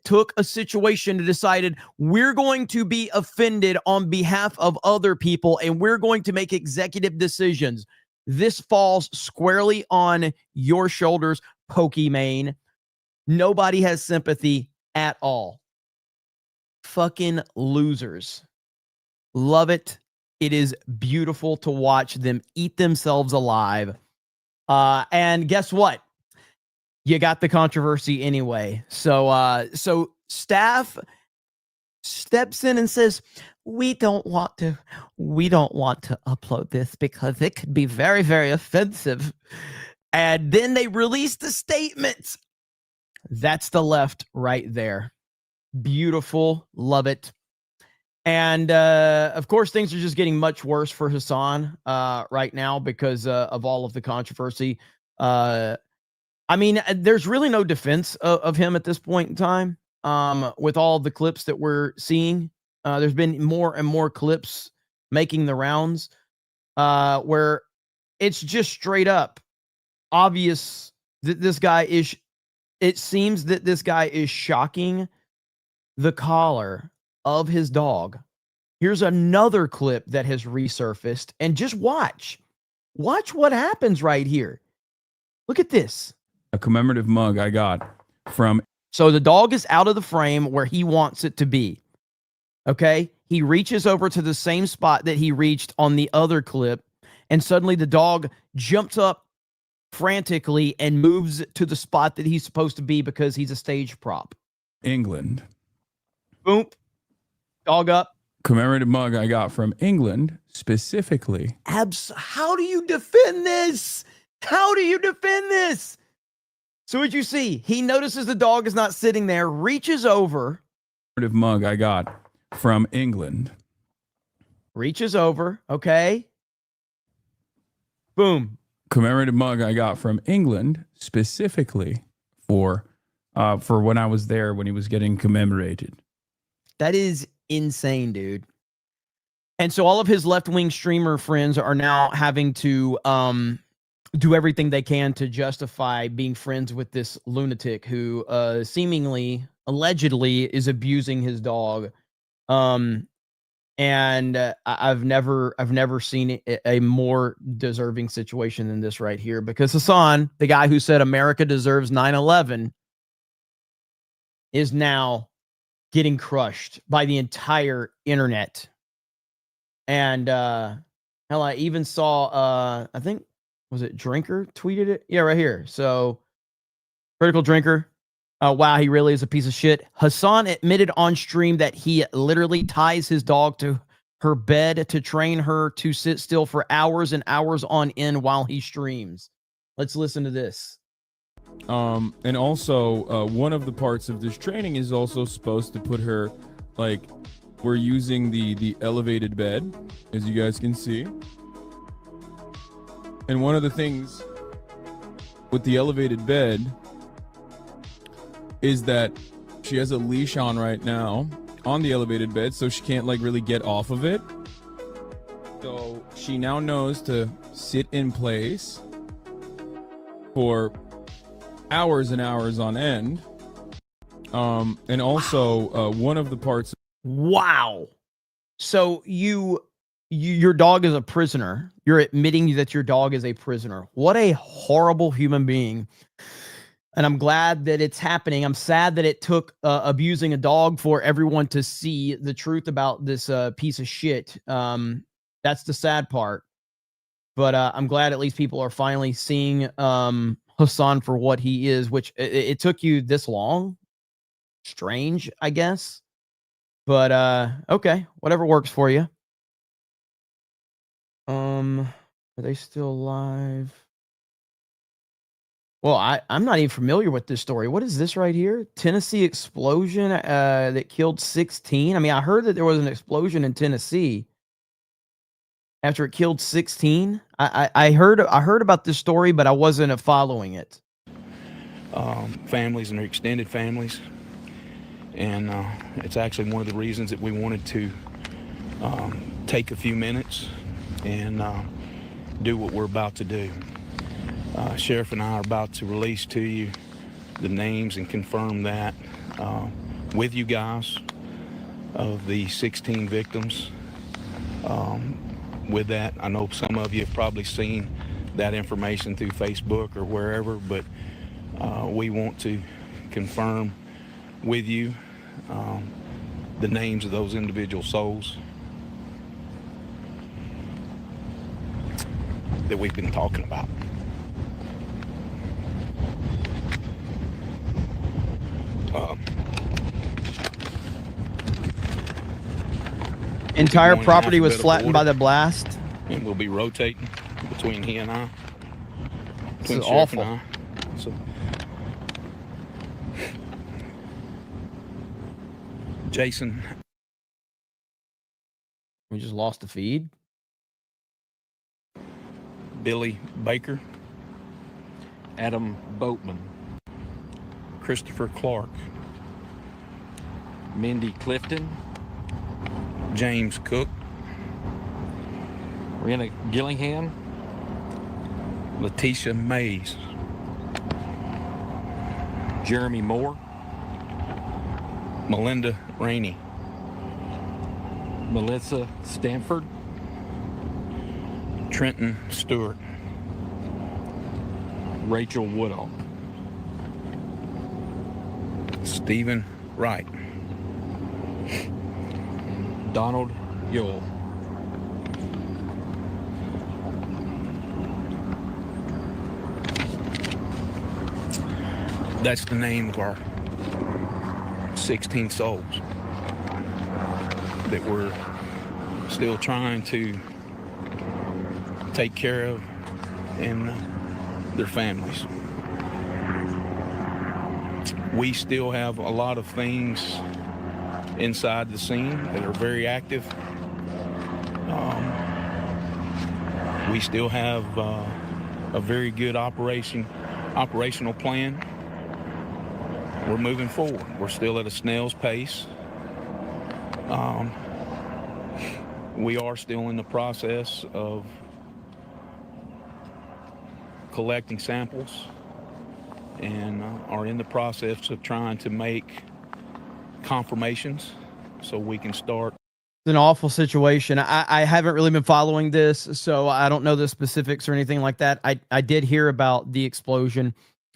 took a situation and decided we're going to be offended on behalf of other people and we're going to make executive decisions. This falls squarely on your shoulders, Pokimane. Nobody has sympathy at all. Fucking losers. Love it. It is beautiful to watch them eat themselves alive. And guess what? You got the controversy anyway. So staff steps in and says, we don't want to upload this because it could be very, very offensive. And then they release the statement. That's the left right there. Beautiful. Love it. And of course, things are just getting much worse for Hassan right now because of all of the controversy. I mean, there's really no defense of him at this point in time with all the clips that we're seeing. There's been more and more clips making the rounds where it's just straight up obvious that this guy is, it seems that this guy is shocking the collar of his dog. Here's another clip that has resurfaced, and just watch what happens right here. Look at this. A commemorative mug I got from. So the dog is out of the frame where he wants it to be. Okay. He reaches over to the same spot that he reached on the other clip. And suddenly the dog jumps up frantically and moves to the spot that he's supposed to be because he's a stage prop. England. Boom. Dog up. Commemorative mug I got from England specifically. How do you defend this? How do you defend this? So what you see, he notices the dog is not sitting there, reaches over, mug I got from England. Reaches over. Okay. Boom. Commemorative mug I got from England specifically for when I was there when he was getting commemorated. That is insane, dude. And so all of his left-wing streamer friends are now having to do everything they can to justify being friends with this lunatic who seemingly, allegedly, is abusing his dog. And I've never seen a more deserving situation than this right here, because Hassan, the guy who said America deserves 9/11, is now getting crushed by the entire internet. And hell, I even saw I think, was it Drinker tweeted it? Yeah, right here. So Critical Drinker. Wow, he really is a piece of shit. Hassan admitted on stream that he literally ties his dog to her bed to train her to sit still for hours and hours on end while he streams. Let's listen to this. And also, one of the parts of this training is also supposed to put her, like, we're using the elevated bed, as you guys can see. And one of the things with the elevated bed is that she has a leash on right now on the elevated bed, so she can't, like, really get off of it. So she now knows to sit in place for hours and hours on end. And also, one of the parts. Wow. So your dog is a prisoner. You're admitting that your dog is a prisoner. What a horrible human being. And I'm glad that it's happening. I'm sad that it took abusing a dog for everyone to see the truth about this piece of shit. That's the sad part. But I'm glad at least people are finally seeing Hassan for what he is, which it took you this long. Strange, I guess. But okay, whatever works for you. Are they still live? Well, I'm not even familiar with this story. What is this right here? Tennessee explosion that killed 16. I mean, I heard that there was an explosion in Tennessee after it killed 16. I heard about this story, but I wasn't following it. Families and their extended families. And it's actually one of the reasons that we wanted to take a few minutes and do what we're about to do. Sheriff and I are about to release to you the names and confirm that with you guys of the 16 victims. With that, I know some of you have probably seen that information through Facebook or wherever, but we want to confirm with you the names of those individual souls that we've been talking about. Entire property was flattened by the blast. And we'll be rotating between he and I. This is awful. So, Jason. We just lost the feed. Billy Baker. Adam Boatman. Christopher Clark. Mindy Clifton. James Cook. Rena Gillingham. Letitia Mays. Jeremy Moore. Melinda Rainey. Melissa Stanford. Trenton Stewart. Rachel Woodall. Stephen Wright. Donald Yule. That's the name of our 16 souls that we're still trying to take care of and their families. We still have a lot of things inside the scene that are very active. We still have a very good operational plan. We're moving forward. We're still at a snail's pace. We are still in the process of collecting samples and are in the process of trying to make confirmations so we can start. It's an awful situation. I haven't really been following this, so I don't know the specifics or anything like that. I did hear about the explosion,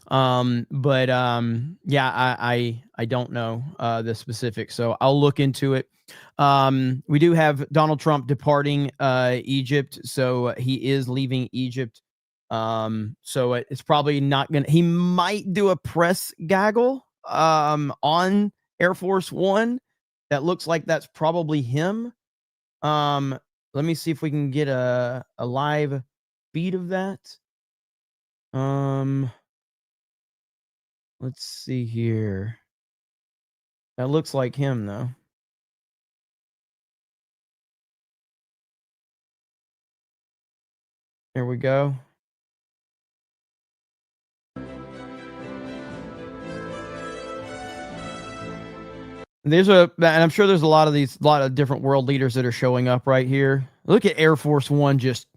but yeah, I don't know the specifics, so I'll look into it. We do have Donald Trump departing Egypt, so he is leaving Egypt. So it's probably not gonna. He might do a press gaggle on Air Force One. That looks like that's probably him. Let me see if we can get a live feed of that. Let's see here. That looks like him though. There we go. And I'm sure there's a lot of different world leaders that are showing up right here. Look at Air Force One, just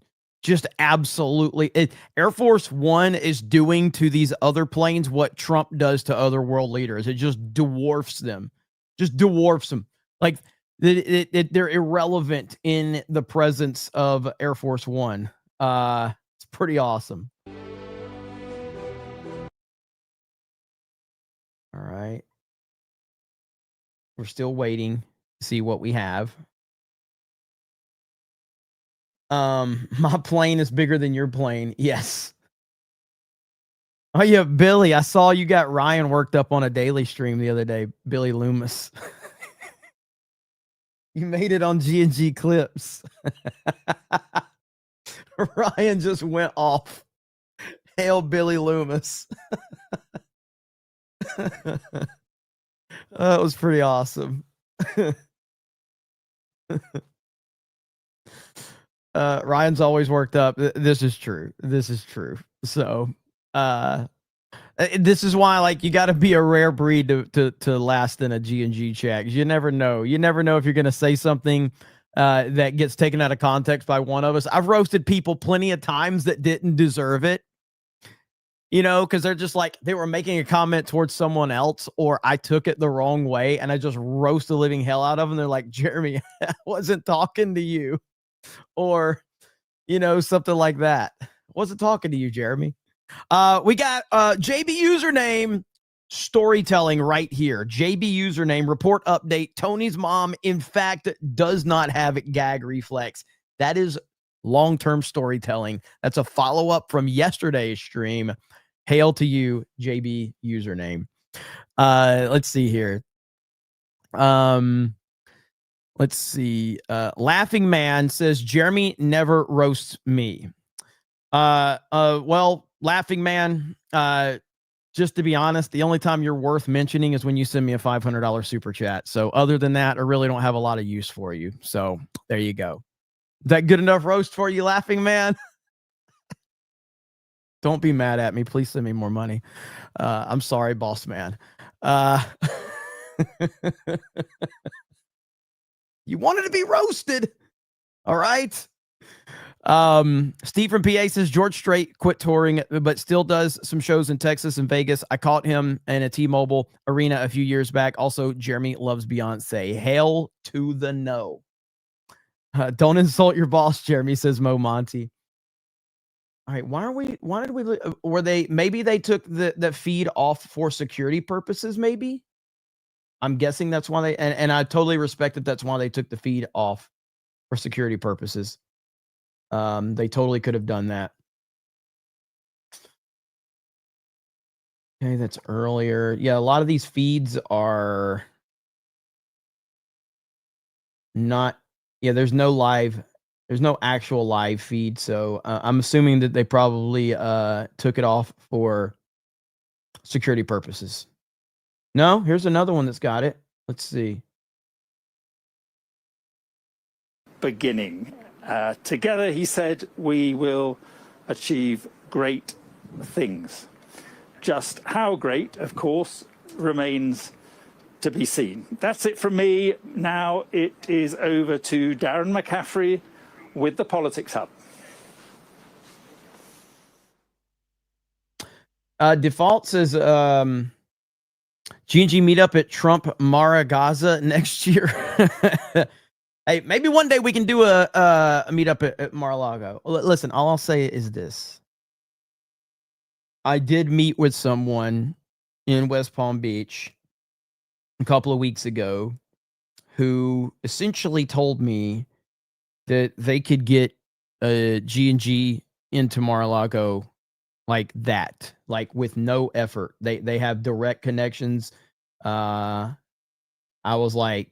absolutely. Air Force One is doing to these other planes what Trump does to other world leaders. It just dwarfs them, Like they're irrelevant in the presence of Air Force One. It's pretty awesome. All right. We're still waiting to see what we have. My plane is bigger than your plane. Yes. Oh yeah, Billy, I saw you got Ryan worked up on a daily stream the other day, Billy Loomis. You made it on G&G Clips. Ryan just went off. Hail Billy Loomis. That was pretty awesome. Ryan's always worked up. This is true. So, this is why, like, you got to be a rare breed to last in a G&G chat. You never know. You never know if you're going to say something that gets taken out of context by one of us. I've roasted people plenty of times that didn't deserve it. You know, because they're just like, they were making a comment towards someone else, or I took it the wrong way and I just roast the living hell out of them. They're like, Jeremy, I wasn't talking to you. Or, you know, something like that. I wasn't talking to you, Jeremy. We got JB username storytelling right here. JB username report update. Tony's mom, in fact, does not have gag reflex. That is long-term storytelling. That's a follow-up from yesterday's stream. Hail to you, JB username. Let's see here. Let's see. Laughing Man says Jeremy never roasts me. Well, Laughing Man, just to be honest, the only time you're worth mentioning is when you send me a $500 super chat. So other than that, I really don't have a lot of use for you. So there you go. Is that good enough roast for you, Laughing Man? Don't be mad at me. Please send me more money. I'm sorry, boss man. You wanted to be roasted. All right. Steve from PA says George Strait quit touring, but still does some shows in Texas and Vegas. I caught him in a T-Mobile arena a few years back. Also, Jeremy loves Beyonce. Hail to the no. Don't insult your boss, Jeremy, says Mo Monty. All right, why did we maybe they took the feed off for security purposes, maybe? I'm guessing that's why and I totally respect that that's why they took the feed off for security purposes. They totally could have done that. Okay, that's earlier. Yeah, a lot of these feeds are not, yeah, there's no actual live feed, so I'm assuming that they probably took it off for security purposes. No, here's another one that's got it. Let's see. beginning. Together, he said, we will achieve great things. Just how great, of course, remains to be seen. That's it from me. Now it is over to Darren McCaffrey with the Politics Hub. Default says G&G meetup at Trump Mara Gaza next year. Hey, maybe one day we can do a meetup at Mar-a-Lago. Listen, all I'll say is this. I did meet with someone in West Palm Beach a couple of weeks ago who essentially told me that they could get a G&G into Mar-a-Lago like that, like with no effort. They have direct connections. I was like,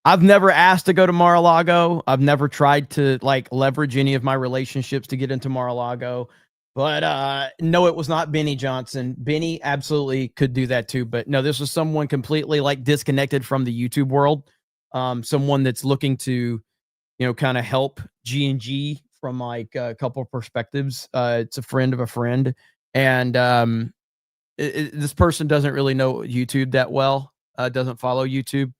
I've never asked to go to Mar-a-Lago. I've never tried to like leverage any of my relationships to get into Mar-a-Lago. But no, it was not Benny Johnson. Benny absolutely could do that too. But no, this was someone completely like disconnected from the YouTube world. Someone that's looking to, kind of help G&G from like a couple of perspectives. It's a friend of a friend. And this person doesn't really know YouTube that well, doesn't follow YouTube.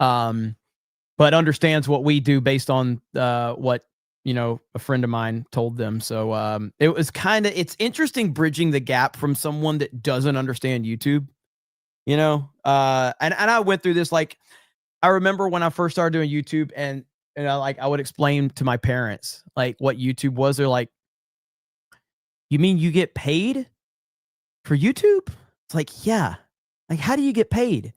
But understands what we do based on what a friend of mine told them. So it was it's interesting bridging the gap from someone that doesn't understand YouTube, and I went through this. Like, I remember when I first started doing YouTube, and I would explain to my parents like what YouTube was. They're like, "You mean you get paid for YouTube?" It's like, yeah. Like, how do you get paid?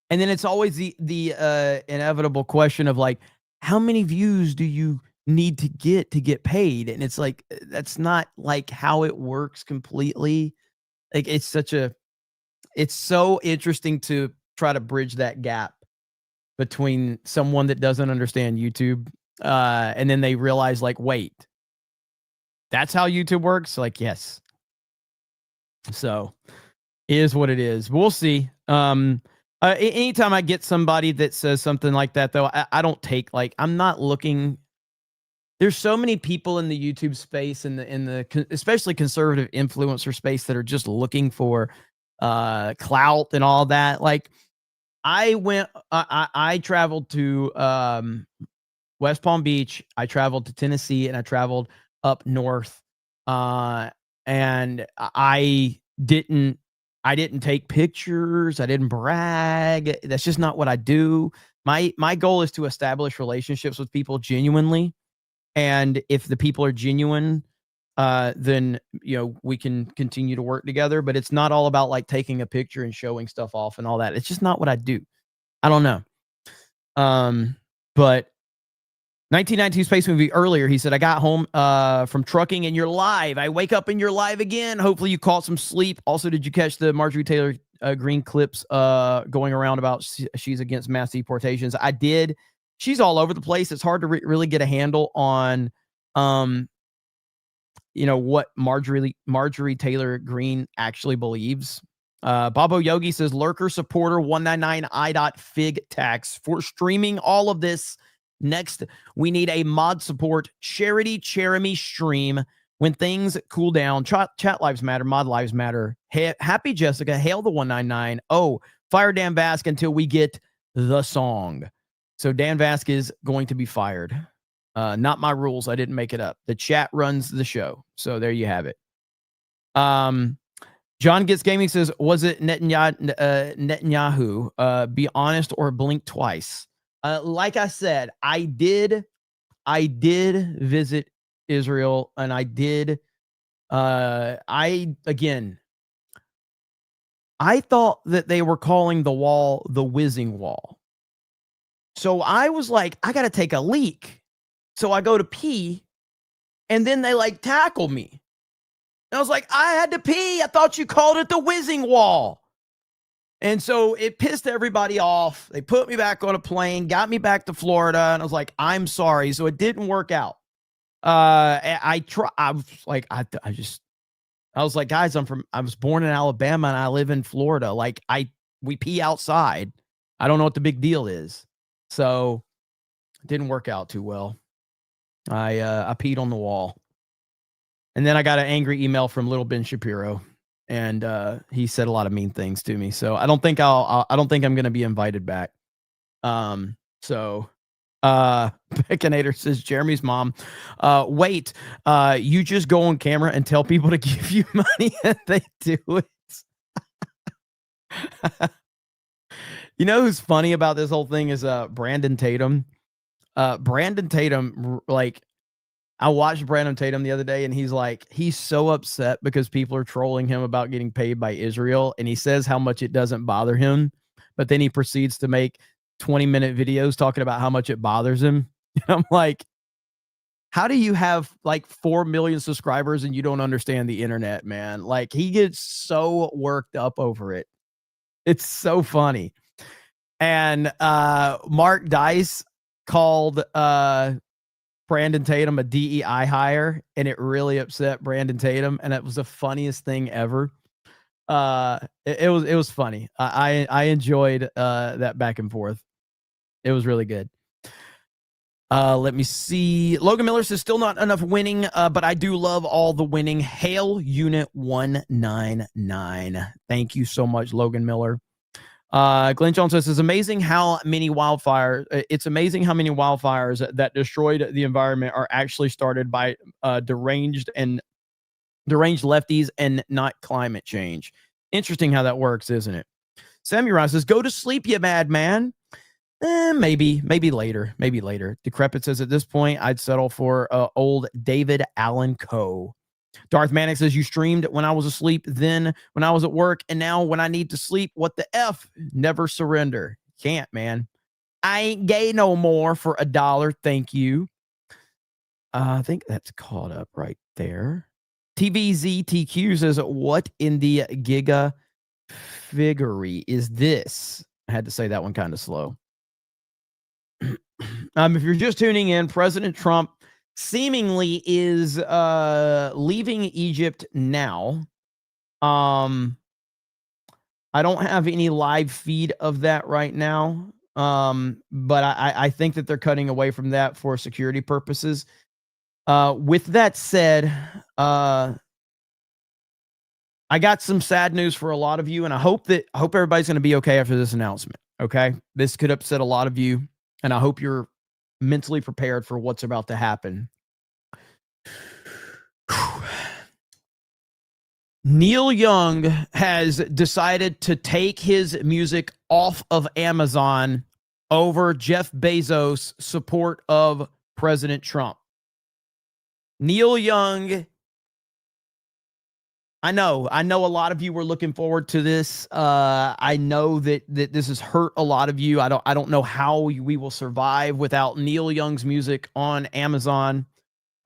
And then it's always the inevitable question of like, how many views do you need to get paid? And it's like, that's not like how it works completely. Like, it's so interesting to try to bridge that gap between someone that doesn't understand YouTube, and then they realize like, wait, that's how YouTube works? Like, yes. So it is what it is. We'll see. Anytime I get somebody that says something like that, though, I don't take I'm not looking. There's so many people in the YouTube space and in the especially conservative influencer space that are just looking for clout and all that. Like, I traveled to West Palm Beach, I traveled to Tennessee, and I traveled up north. And I didn't take pictures. I didn't brag. That's just not what I do. My goal is to establish relationships with people genuinely. And if the people are genuine, then, we can continue to work together. But it's not all about like taking a picture and showing stuff off and all that. It's just not what I do. I don't know. But 1992 Space Movie earlier, he said, I got home from trucking and you're live. I wake up and you're live again. Hopefully you caught some sleep. Also, did you catch the Marjorie Taylor Greene clips going around about she's against mass deportations? I did. She's all over the place. It's hard to really get a handle on, what Marjorie Taylor Greene actually believes. Babo Yogi says, Lurker supporter 199i.fig tax for streaming all of this. Next, we need a mod support charity Cherami stream when things cool down. Chat lives matter. Mod lives matter. Happy Jessica. Hail the 199. Oh, fire Dan Vasque until we get the song. So Dan Vasque is going to be fired. Not my rules. I didn't make it up. The chat runs the show. So there you have it. John Gets Gaming says, was it Netanyahu? Be honest or blink twice. Like I said, I did visit Israel, and I thought that they were calling the wall the whizzing wall. So I was like, I got to take a leak. So I go to pee, and then they like tackle me. And I was like, I had to pee. I thought you called it the whizzing wall. And so it pissed everybody off. They put me back on a plane, got me back to Florida, and I was like, I'm sorry. So it didn't work out. I was like, guys, I was born in Alabama and I live in Florida. Like, we pee outside. I don't know what the big deal is. So Didn't work out too well. I peed on the wall. And then I got an angry email from Little Ben Shapiro, and he said a lot of mean things to me. So I don't think I don't think I'm going to be invited back. Baconator says Jeremy's mom. Wait, you just go on camera and tell people to give you money and they do it. You know who's funny about this whole thing is Brandon Tatum. Brandon Tatum, like, I watched Brandon Tatum the other day, and he's so upset because people are trolling him about getting paid by Israel, and he says how much it doesn't bother him, but then he proceeds to make 20-minute videos talking about how much it bothers him. And I'm like, how do you have like 4 million subscribers and you don't understand the internet, man? Like, he gets so worked up over it. It's so funny. And Mark Dice called Brandon Tatum a DEI hire, and it really upset Brandon Tatum, and it was the funniest thing ever. It was funny. I enjoyed that back and forth. It was really good. Let me see. Logan Miller says still not enough winning, but I do love all the winning. Hail Unit 199. Thank you so much, Logan Miller. Glenn Jones says it's amazing how many wildfires. It's amazing how many wildfires that destroyed the environment are actually started by deranged lefties and not climate change. Interesting how that works, isn't it? Samurai says, "Go to sleep, you madman." Maybe later. Decrepit says, "At this point, I'd settle for old David Allen Coe." Darth Manic says, "You streamed when I was asleep, then when I was at work, and now when I need to sleep. What the F? Never surrender." Can't, man. I ain't gay no more for $1. Thank you. I think that's caught up right there. TVZTQ says, "What in the giga figgery is this?" I had to say that one kind of slow. If you're just tuning in, President Trump seemingly is leaving Egypt now. I don't have any live feed of that right now, but I think that they're cutting away from that for security purposes. With that said, I got some sad news for a lot of you, and I hope everybody's going to be okay after this announcement. Okay, this could upset a lot of you, and I hope you're mentally prepared for what's about to happen. Neil Young has decided to take his music off of Amazon over Jeff Bezos' support of President Trump. Neil Young, I know a lot of you were looking forward to this. I know that this has hurt a lot of you. I don't know how we will survive without Neil Young's music on Amazon.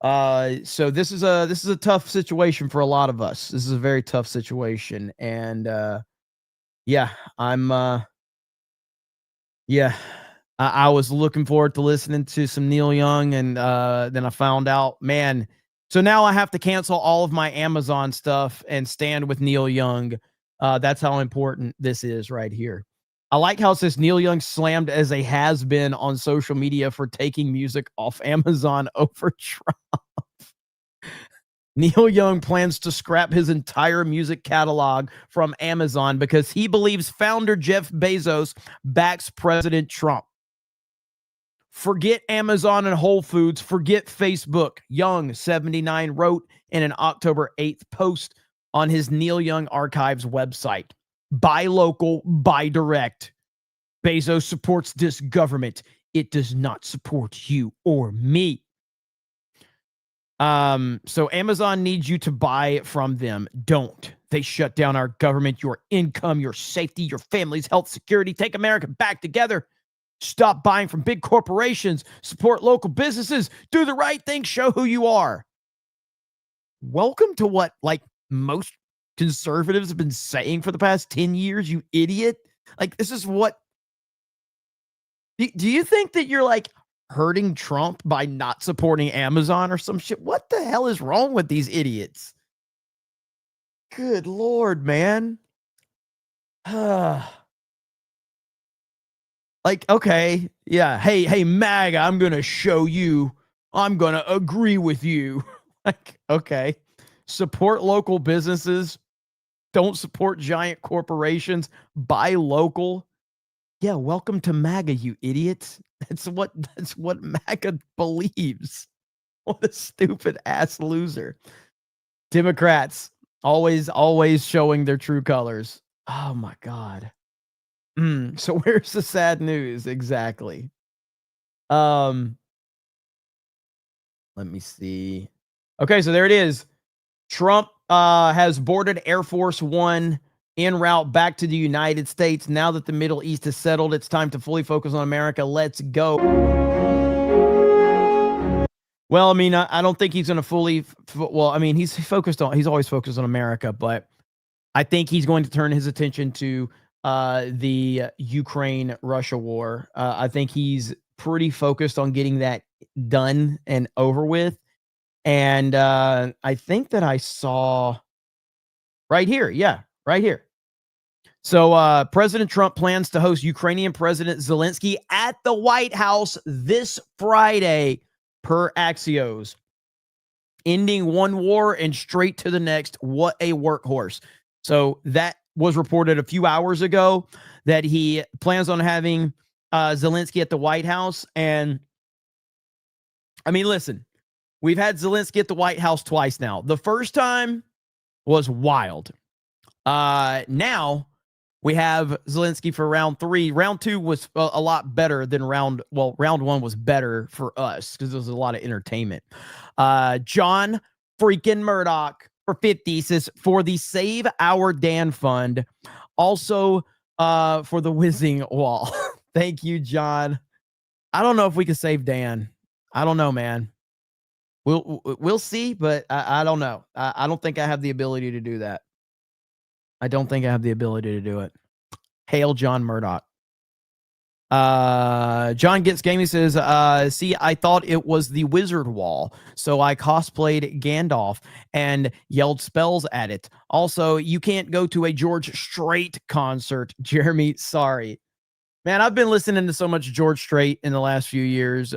So this is a tough situation for a lot of us. This is a very tough situation, and I was looking forward to listening to some Neil Young, and then I found out, man. So now I have to cancel all of my Amazon stuff and stand with Neil Young. That's how important this is right here. I like how it says Neil Young slammed as a has-been on social media for taking music off Amazon over Trump. Neil Young plans to scrap his entire music catalog from Amazon because he believes founder Jeff Bezos backs President Trump. Forget Amazon and Whole Foods. Forget Facebook. Young, 79, wrote in an October 8th post on his Neil Young Archives website. Buy local, buy direct. Bezos supports this government. It does not support you or me. So Amazon needs you to buy from them. Don't. They shut down our government, your income, your safety, your family's health, security. Take America back together. Stop buying from big corporations. Support local businesses. Do the right thing. Show who you are. Welcome to what, like, most conservatives have been saying for the past 10 years, you idiot. Like, this is what... Do you think that you're, like, hurting Trump by not supporting Amazon or some shit? What the hell is wrong with these idiots? Good Lord, man. Like, okay, yeah. Hey, MAGA, I'm going to show you. I'm going to agree with you. Like, okay. Support local businesses. Don't support giant corporations. Buy local. Yeah, welcome to MAGA, you idiots. That's what MAGA believes. What a stupid ass loser. Democrats always showing their true colors. Oh my God. So where's the sad news exactly? Let me see. Okay, so there it is. Trump has boarded Air Force One en route back to the United States. Now that the Middle East is settled, it's time to fully focus on America. Let's go. Well, I mean, I don't think he's going to fully. Well, I mean, he's always focused on America, but I think he's going to turn his attention to the Ukraine-Russia war. I think he's pretty focused on getting that done and over with. And I think that I saw right here. Yeah, right here. So President Trump plans to host Ukrainian President Zelensky at the White House this Friday, per Axios. Ending one war and straight to the next. What a workhorse. So that was reported a few hours ago that he plans on having Zelensky at the White House. And I mean, listen, we've had Zelensky at the White House twice now. The first time was wild. Now we have Zelensky for round 3. Round 2 was a lot better than round 1 was better for us because there was a lot of entertainment. John freaking Murdoch for 50 says, for the Save Our Dan Fund, also for the Whizzing Wall. Thank you, John. I don't know if we can save Dan. I don't know, man. We'll see, but I don't know. I don't think I have the ability to do that. I don't think I have the ability to do it. Hail John Murdoch. John Gets Gaming says, see, I thought it was the Wizard Wall, so I cosplayed Gandalf and yelled spells at it. Also, you can't go to a George Strait concert. Jeremy, sorry. Man, I've been listening to so much George Strait in the last few years.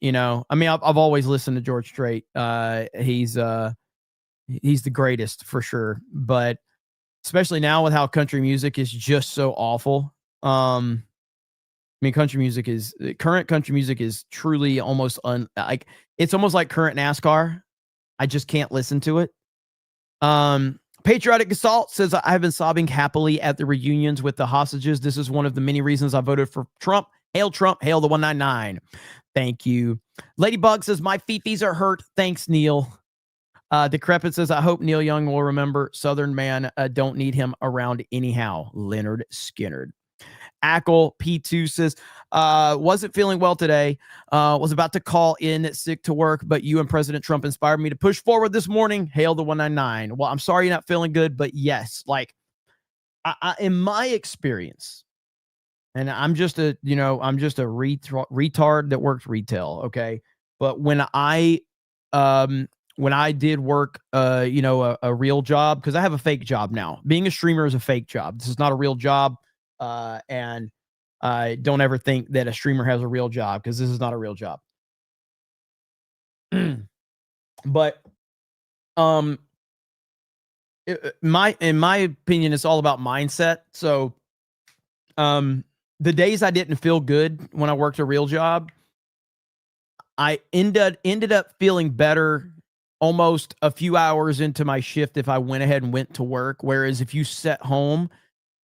You know, I mean, I've always listened to George Strait. He's the greatest for sure, but especially now with how country music is just so awful. I mean, current country music is truly almost like it's almost like current NASCAR. I just can't listen to it. Patriotic Assault says, I have been sobbing happily at the reunions with the hostages. This is one of the many reasons I voted for Trump. Hail Trump, hail the 199. Thank you. Ladybug says, my fifis are hurt. Thanks, Neil. Decrepit says, I hope Neil Young will remember Southern man, don't need him around anyhow. Leonard Skinner. Ackle P2 says, wasn't feeling well today. Was about to call in sick to work, but you and President Trump inspired me to push forward this morning. Hail the 199. Well, I'm sorry you're not feeling good, but yes, like in my experience, and I'm just a retard that works retail. Okay. But when I did work, a real job, because I have a fake job now. Being a streamer is a fake job. This is not a real job. And I don't ever think that a streamer has a real job, because this is not a real job. But in my opinion, it's all about mindset. So the days I didn't feel good when I worked a real job, I ended up feeling better almost a few hours into my shift if I went ahead and went to work. Whereas if you sit home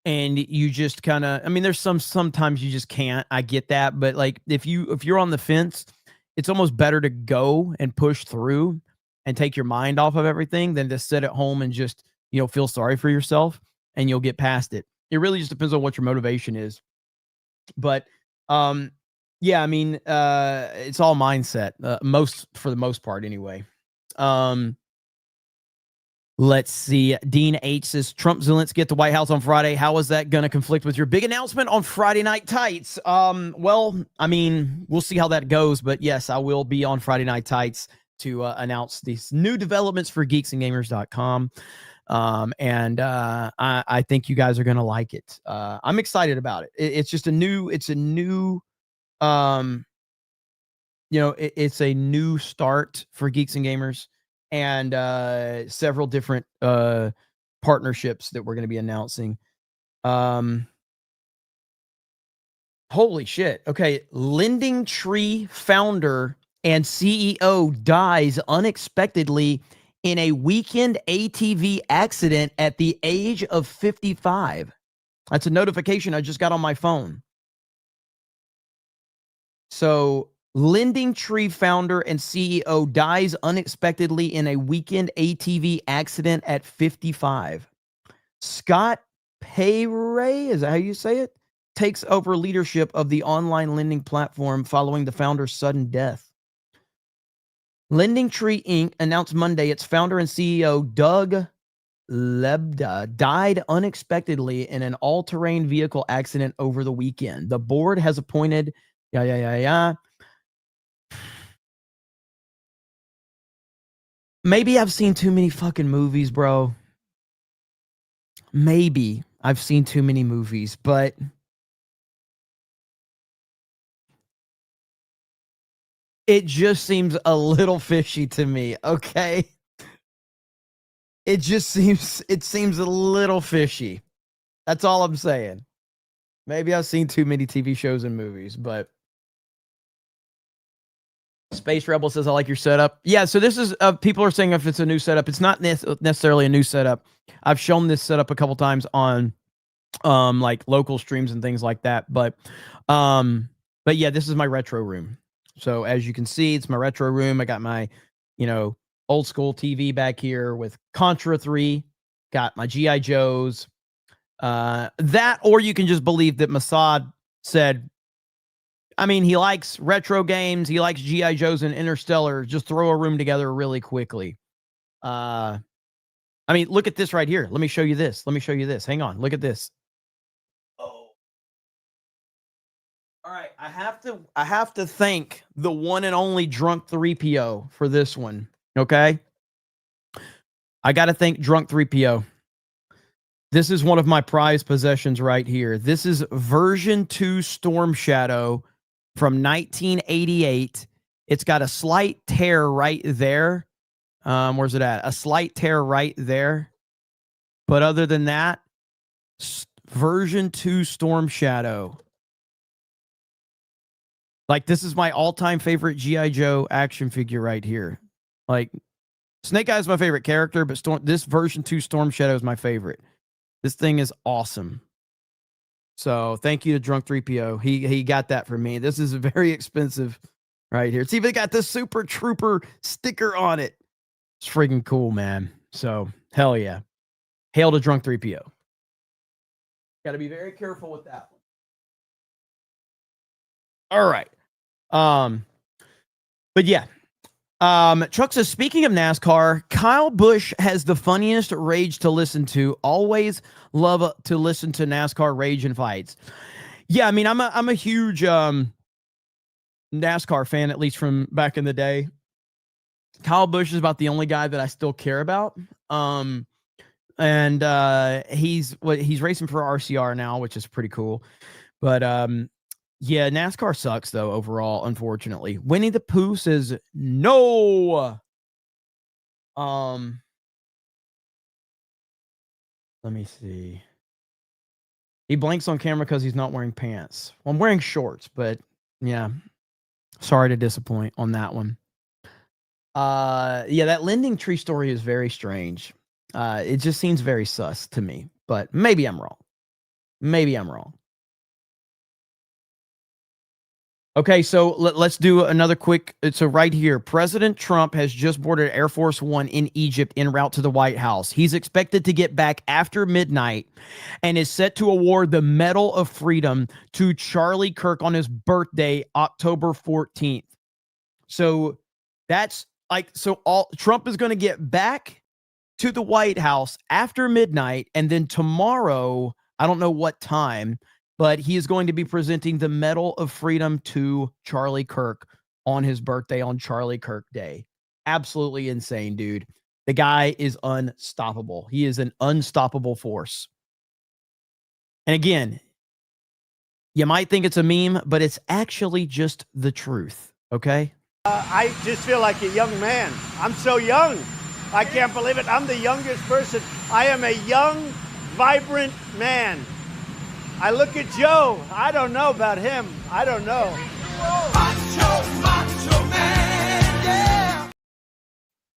and you just kind of, I mean, there's sometimes you just can't. I get that, but like if you're on the fence, it's almost better to go and push through and take your mind off of everything than to sit at home and just, feel sorry for yourself, and you'll get past it. It really just depends on what your motivation is. But yeah, I mean, it's all mindset, for the most part anyway. Let's see. Dean H says, Trump Zelensky at the White House on Friday. How is that going to conflict with your big announcement on Friday Night Tights? Well, I mean, we'll see how that goes. But yes, I will be on Friday Night Tights to announce these new developments for geeksandgamers.com. I think you guys are going to like it. I'm excited about it. It's just a new, it's a new start for Geeks and Gamers, and several different partnerships that we're going to be announcing. Holy shit. Okay. Lending Tree founder and CEO dies unexpectedly in a weekend ATV accident at the age of 55. That's a notification I just got on my phone. So, Lending Tree founder and CEO dies unexpectedly in a weekend ATV accident at 55. Scott Payray, is that how you say it? Takes over leadership of the online lending platform following the founder's sudden death. Lending Tree Inc. announced Monday its founder and CEO, Doug Lebda, died unexpectedly in an all-terrain vehicle accident over the weekend. The board has appointed, Maybe I've seen too many fucking movies, bro. Maybe I've seen too many movies, but it just seems a little fishy to me, okay? It seems a little fishy. That's all I'm saying. Maybe I've seen too many TV shows and movies, but Space Rebel says, I like your setup. Yeah, so this is, people are saying if it's a new setup. It's not necessarily a new setup. I've shown this setup a couple times on like local streams and things like that. But yeah, this is my retro room. So as you can see, it's my retro room. I got my, old school TV back here with Contra 3, got my G.I. Joes. That, or you can just believe that Mossad said, I mean, he likes retro games, he likes G.I. Joes and Interstellar. Just throw a room together really quickly. I mean, look at this right here. Let me show you this. Hang on. Look at this. Oh. All right. I have to thank the one and only Drunk 3PO for this one. Okay. I got to thank Drunk 3PO. This is one of my prized possessions right here. This is version 2 Storm Shadow from 1988. It's got a slight tear right there. Where's it at? A slight tear right there. But other than that, version 2 Storm Shadow. Like, this is my all-time favorite G.I. Joe action figure right here. Like, Snake Eye is my favorite character, but this version 2 Storm Shadow is my favorite. This thing is awesome. So thank you to Drunk 3PO. He got that for me. This is very expensive right here. It's even got the Super Trooper sticker on it. It's freaking cool, man. So hell yeah. Hail to Drunk 3PO. Got to be very careful with that one. All right. But yeah. Truck says, speaking of NASCAR, Kyle Busch has the funniest rage to listen to. Always love to listen to NASCAR rage and fights. Yeah, I mean, I'm a huge NASCAR fan, at least from back in the day. Kyle Busch is about the only guy that I still care about. He's racing for RCR now, which is pretty cool. But yeah, NASCAR sucks though overall, unfortunately. Winnie the Pooh says no. Let me see. He blanks on camera because he's not wearing pants. Well, I'm wearing shorts, but yeah. Sorry to disappoint on that one. Yeah, that Lending Tree story is very strange. It just seems very sus to me, but maybe I'm wrong. Okay, so let's do another quick. So right here, President Trump has just boarded Air Force One in Egypt en route to the White House. He's expected to get back after midnight and is set to award the Medal of Freedom to Charlie Kirk on his birthday, October 14th. So that's Trump is going to get back to the White House after midnight, and then tomorrow, I don't know what time, but he is going to be presenting the Medal of Freedom to Charlie Kirk on his birthday on Charlie Kirk Day. Absolutely insane, dude. The guy is unstoppable. He is an unstoppable force. And again, you might think it's a meme, but it's actually just the truth. Okay? I just feel like a young man. I'm so young. I can't believe it. I'm the youngest person. I am a young, vibrant man. I look at Joe. I don't know about him. I don't know. Macho man, yeah.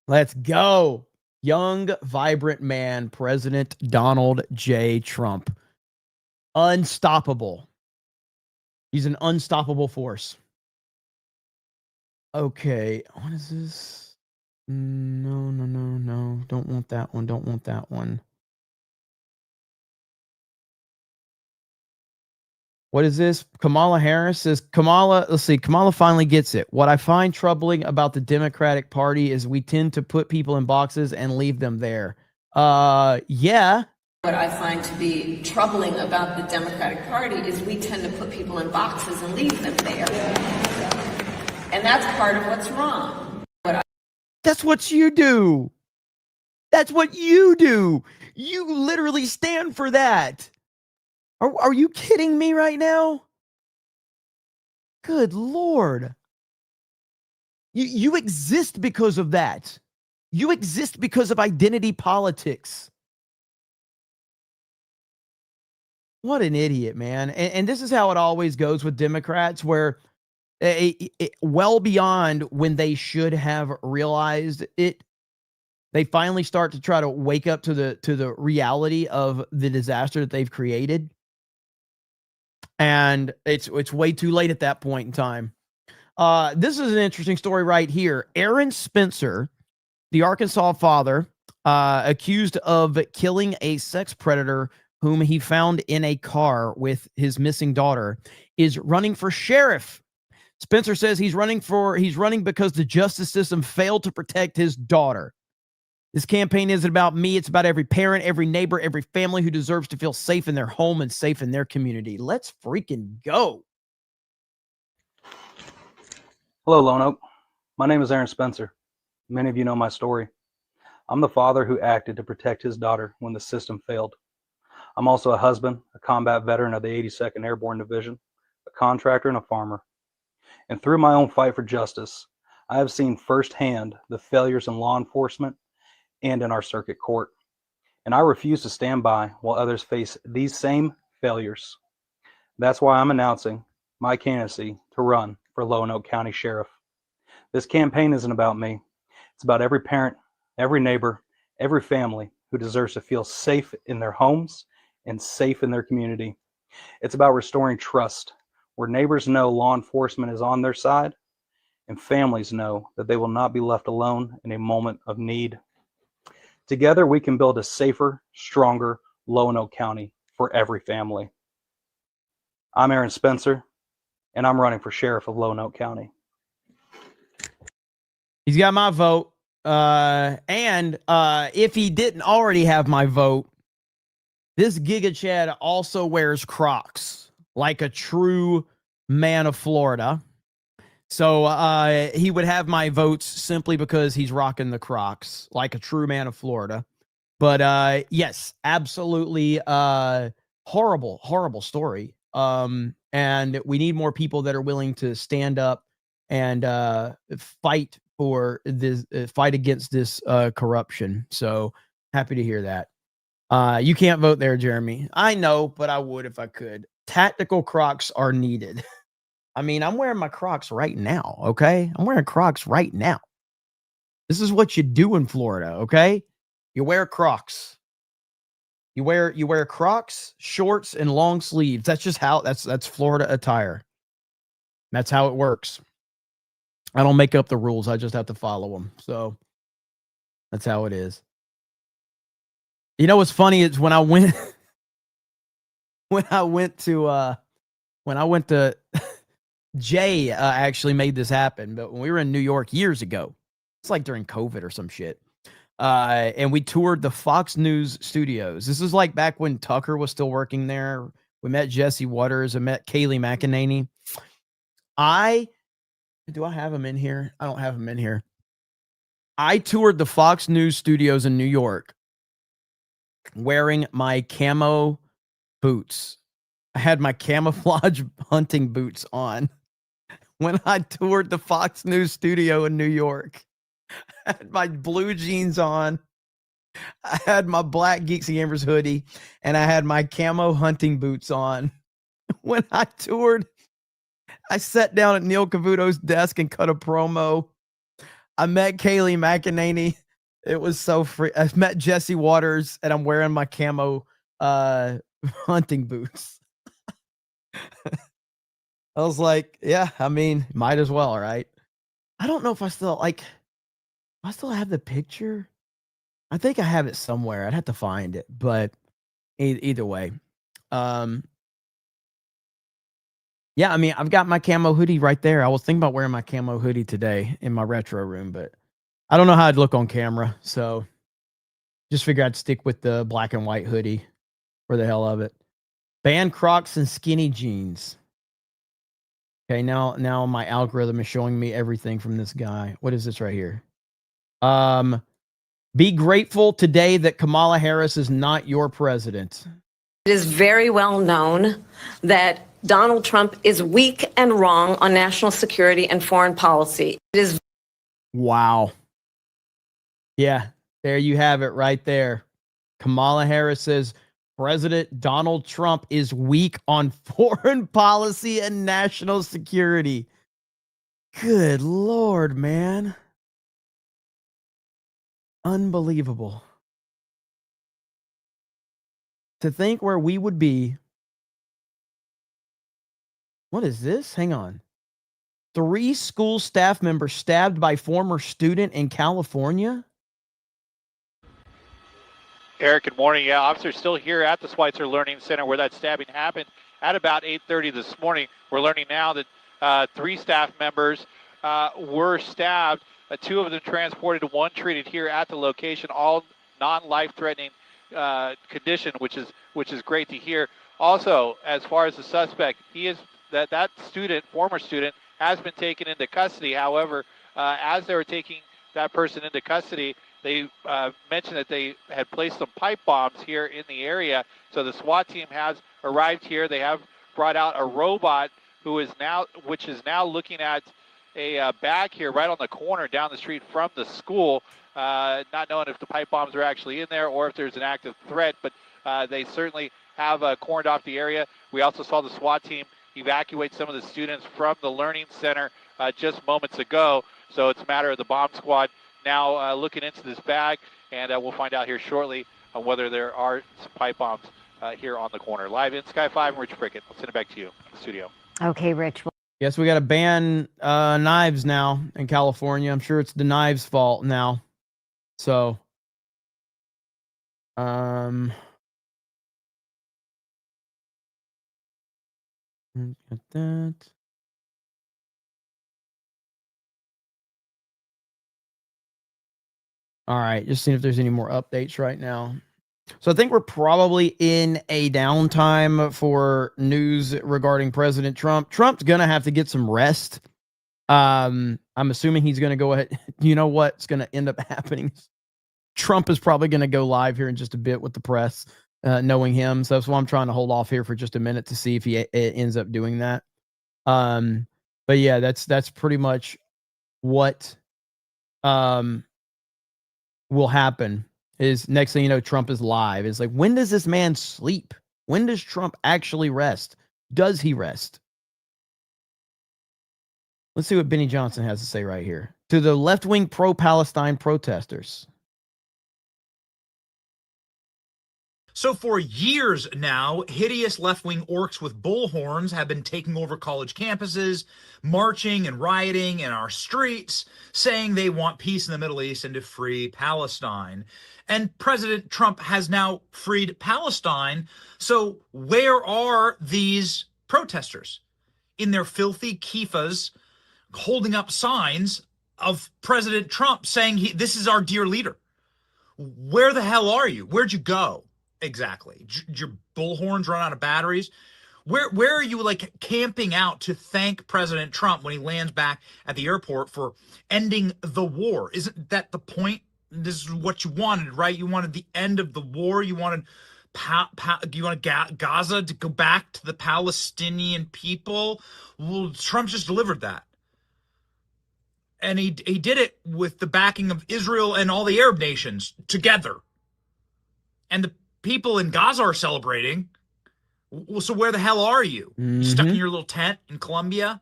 Let's go. Young, vibrant man, President Donald J. Trump. Unstoppable. He's an unstoppable force. Okay, what is this? No. Don't want that one. Don't want that one. What is this? Kamala Harris says, let's see. Kamala finally gets it. What I find troubling about the Democratic Party is we tend to put people in boxes and leave them there. Yeah. What I find to be troubling about the Democratic Party is we tend to put people in boxes and leave them there. And that's part of what's wrong. That's what you do. That's what you do. You literally stand for that. Are you kidding me right now? Good Lord. You exist because of that. You exist because of identity politics. What an idiot, man. And this is how it always goes with Democrats, where well beyond when they should have realized it, they finally start to try to wake up to the reality of the disaster that they've created. And it's way too late at that point in time. This is an interesting story right here. Aaron Spencer, the Arkansas father, accused of killing a sex predator whom he found in a car with his missing daughter, is running for sheriff. Spencer says he's running because the justice system failed to protect his daughter. This campaign isn't about me. It's about every parent, every neighbor, every family who deserves to feel safe in their home and safe in their community. Let's freaking go. Hello, Lone Oak. My name is Aaron Spencer. Many of you know my story. I'm the father who acted to protect his daughter when the system failed. I'm also a husband, a combat veteran of the 82nd Airborne Division, a contractor, and a farmer. And through my own fight for justice, I have seen firsthand the failures in law enforcement and in our circuit court. And I refuse to stand by while others face these same failures. That's why I'm announcing my candidacy to run for Lonoke County Sheriff. This campaign isn't about me. It's about every parent, every neighbor, every family who deserves to feel safe in their homes and safe in their community. It's about restoring trust, where neighbors know law enforcement is on their side and families know that they will not be left alone in a moment of need. Together, we can build a safer, stronger Lonoke County for every family. I'm Aaron Spencer, and I'm running for sheriff of Lonoke County. He's got my vote. And if he didn't already have my vote, this Giga Chad also wears Crocs like a true man of Florida. So he would have my votes simply because he's rocking the Crocs like a true man of Florida. But yes, absolutely horrible story. And we need more people that are willing to stand up and fight for this, fight against this corruption. So happy to hear that. You can't vote there, Jeremy. I know, but I would if I could. Tactical Crocs are needed. I mean, I'm wearing my Crocs right now, okay? I'm wearing Crocs right now. This is what you do in Florida, okay? You wear Crocs. You wear Crocs, shorts, and long sleeves. That's just how that's Florida attire. That's how it works. I don't make up the rules. I just have to follow them. So that's how it is. You know what's funny is when I went to Jay actually made this happen, but when we were in New York years ago, it's like during COVID or some shit. And we toured the Fox News studios. This is like back when Tucker was still working there. We met Jesse Waters and met Kayleigh McEnany. Do I have him in here? I don't have him in here. I toured the Fox News studios in New York wearing my camo boots. I had my camouflage hunting boots on when I toured the Fox News studio in New York. I had my blue jeans on. I had my black Geeksy Gamers hoodie, and I had my camo hunting boots on. When I toured, I sat down at Neil Cavuto's desk and cut a promo. I met Kayleigh McEnany. It was so free. I met Jesse Waters, and I'm wearing my camo hunting boots. I was like, yeah, I mean, might as well, right? I don't know if I still have the picture. I think I have it somewhere. I'd have to find it, but either way. Yeah, I mean, I've got my camo hoodie right there. I was thinking about wearing my camo hoodie today in my retro room, but I don't know how I'd look on camera, so just figured I'd stick with the black and white hoodie for the hell of it. Ban Crocs and skinny jeans. Okay, now my algorithm is showing me everything from this guy. What is this right here? Be grateful today that Kamala Harris is not your president. It is very well known that Donald Trump is weak and wrong on national security and foreign policy. It is. Wow. Yeah, there you have it right there. Kamala Harris says President Donald Trump is weak on foreign policy and national security. Good Lord, man. Unbelievable. To think where we would be. What is this? Hang on. 3 school staff members stabbed by former student in California? Eric, good morning. Yeah, officers still here at the Schweitzer Learning Center where that stabbing happened at about 8:30 this morning. We're learning now that 3 staff members were stabbed. 2 of them transported, 1 treated here at the location, all non-life-threatening condition, which is great to hear. Also, as far as the suspect, he is that student, former student, has been taken into custody. However, as they were taking that person into custody, they mentioned that they had placed some pipe bombs here in the area. So the SWAT team has arrived here. They have brought out a robot which is now looking at a bag here right on the corner down the street from the school, not knowing if the pipe bombs are actually in there or if there's an active threat, but they certainly have cordoned off the area. We also saw the SWAT team evacuate some of the students from the Learning Center just moments ago. So it's a matter of the bomb squad now looking into this bag, and we'll find out here shortly on whether there are some pipe bombs here on the corner. Live in Sky 5, I'm Rich Prickett. I'll send it back to you in the studio. Okay, Rich. Guess we got to ban knives now in California. I'm sure it's the knives' fault now. So, got that. All right, just seeing if there's any more updates right now. So I think we're probably in a downtime for news regarding President Trump. Trump's going to have to get some rest. I'm assuming he's going to go ahead. You know what's going to end up happening? Trump is probably going to go live here in just a bit with the press, knowing him. So that's why I'm trying to hold off here for just a minute to see if he ends up doing that. But yeah, that's pretty much what will happen. Is next thing you know, Trump is live. It's like, when does this man sleep? When does Trump actually rest? Does he rest? Let's see what Benny Johnson has to say right here. To the left-wing pro-Palestine protesters. So for years now, hideous left-wing orcs with bullhorns have been taking over college campuses, marching and rioting in our streets, saying they want peace in the Middle East and to free Palestine. And President Trump has now freed Palestine. So where are these protesters? In their filthy kiffas, holding up signs of President Trump saying, this is our dear leader. Where the hell are you? Where'd you go? Exactly. Did your bullhorns run out of batteries? Where are you like camping out to thank President Trump when he lands back at the airport for ending the war? Isn't that the point? This is what you wanted, right? You wanted the end of the war. You wanted Gaza to go back to the Palestinian people. Well, Trump just delivered that. And he did it with the backing of Israel and all the Arab nations together. And the people in Gaza are celebrating. Well, so where the hell are you? Stuck in your little tent in Colombia?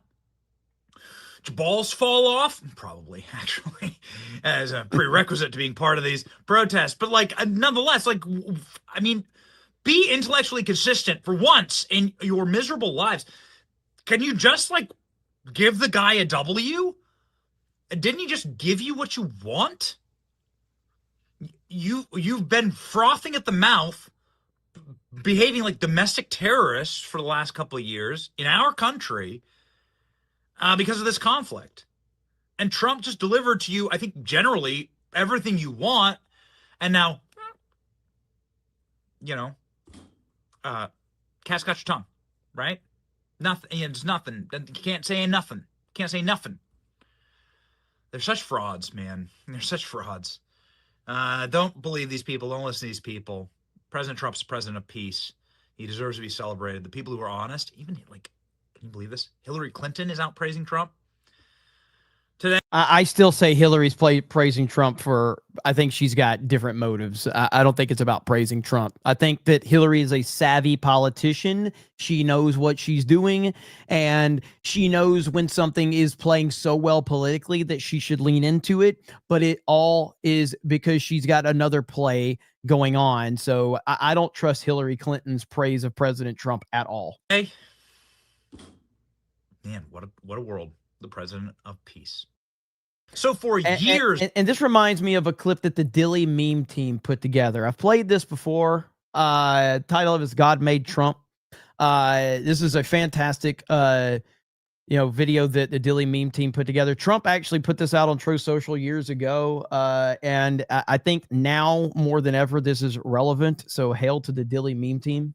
Did your balls fall off? Probably, actually, as a prerequisite to being part of these protests. But like, nonetheless, like, I mean, be intellectually consistent for once in your miserable lives. Can you just like give the guy a W? Didn't he just give you what you want? You've been frothing at the mouth, behaving like domestic terrorists for the last couple of years in our country because of this conflict. And Trump just delivered to you, I think, generally everything you want. And now, you know, cat's got your tongue, right? Nothing. It's nothing. You can't say nothing. Can't say nothing. They're such frauds, man. They're such frauds. Don't believe these people. Don't listen to these people. President Trump's president of peace. He deserves to be celebrated. The people who are honest, even like, can you believe this? Hillary Clinton is out praising Trump today. I still say Hillary's praising Trump for, I think she's got different motives. I don't think it's about praising Trump. I think that Hillary is a savvy politician. She knows what she's doing, and she knows when something is playing so well politically that she should lean into it. But it all is because she's got another play going on. So I don't trust Hillary Clinton's praise of President Trump at all. Hey, man, what a world. The president of peace. So for years. And this reminds me of a clip that the Dilly meme team put together. I've played this before. Title of it is God Made Trump. This is a fantastic video that the Dilly meme team put together. Trump actually put this out on Truth Social years ago. And I think now more than ever, this is relevant. So hail to the Dilly meme team.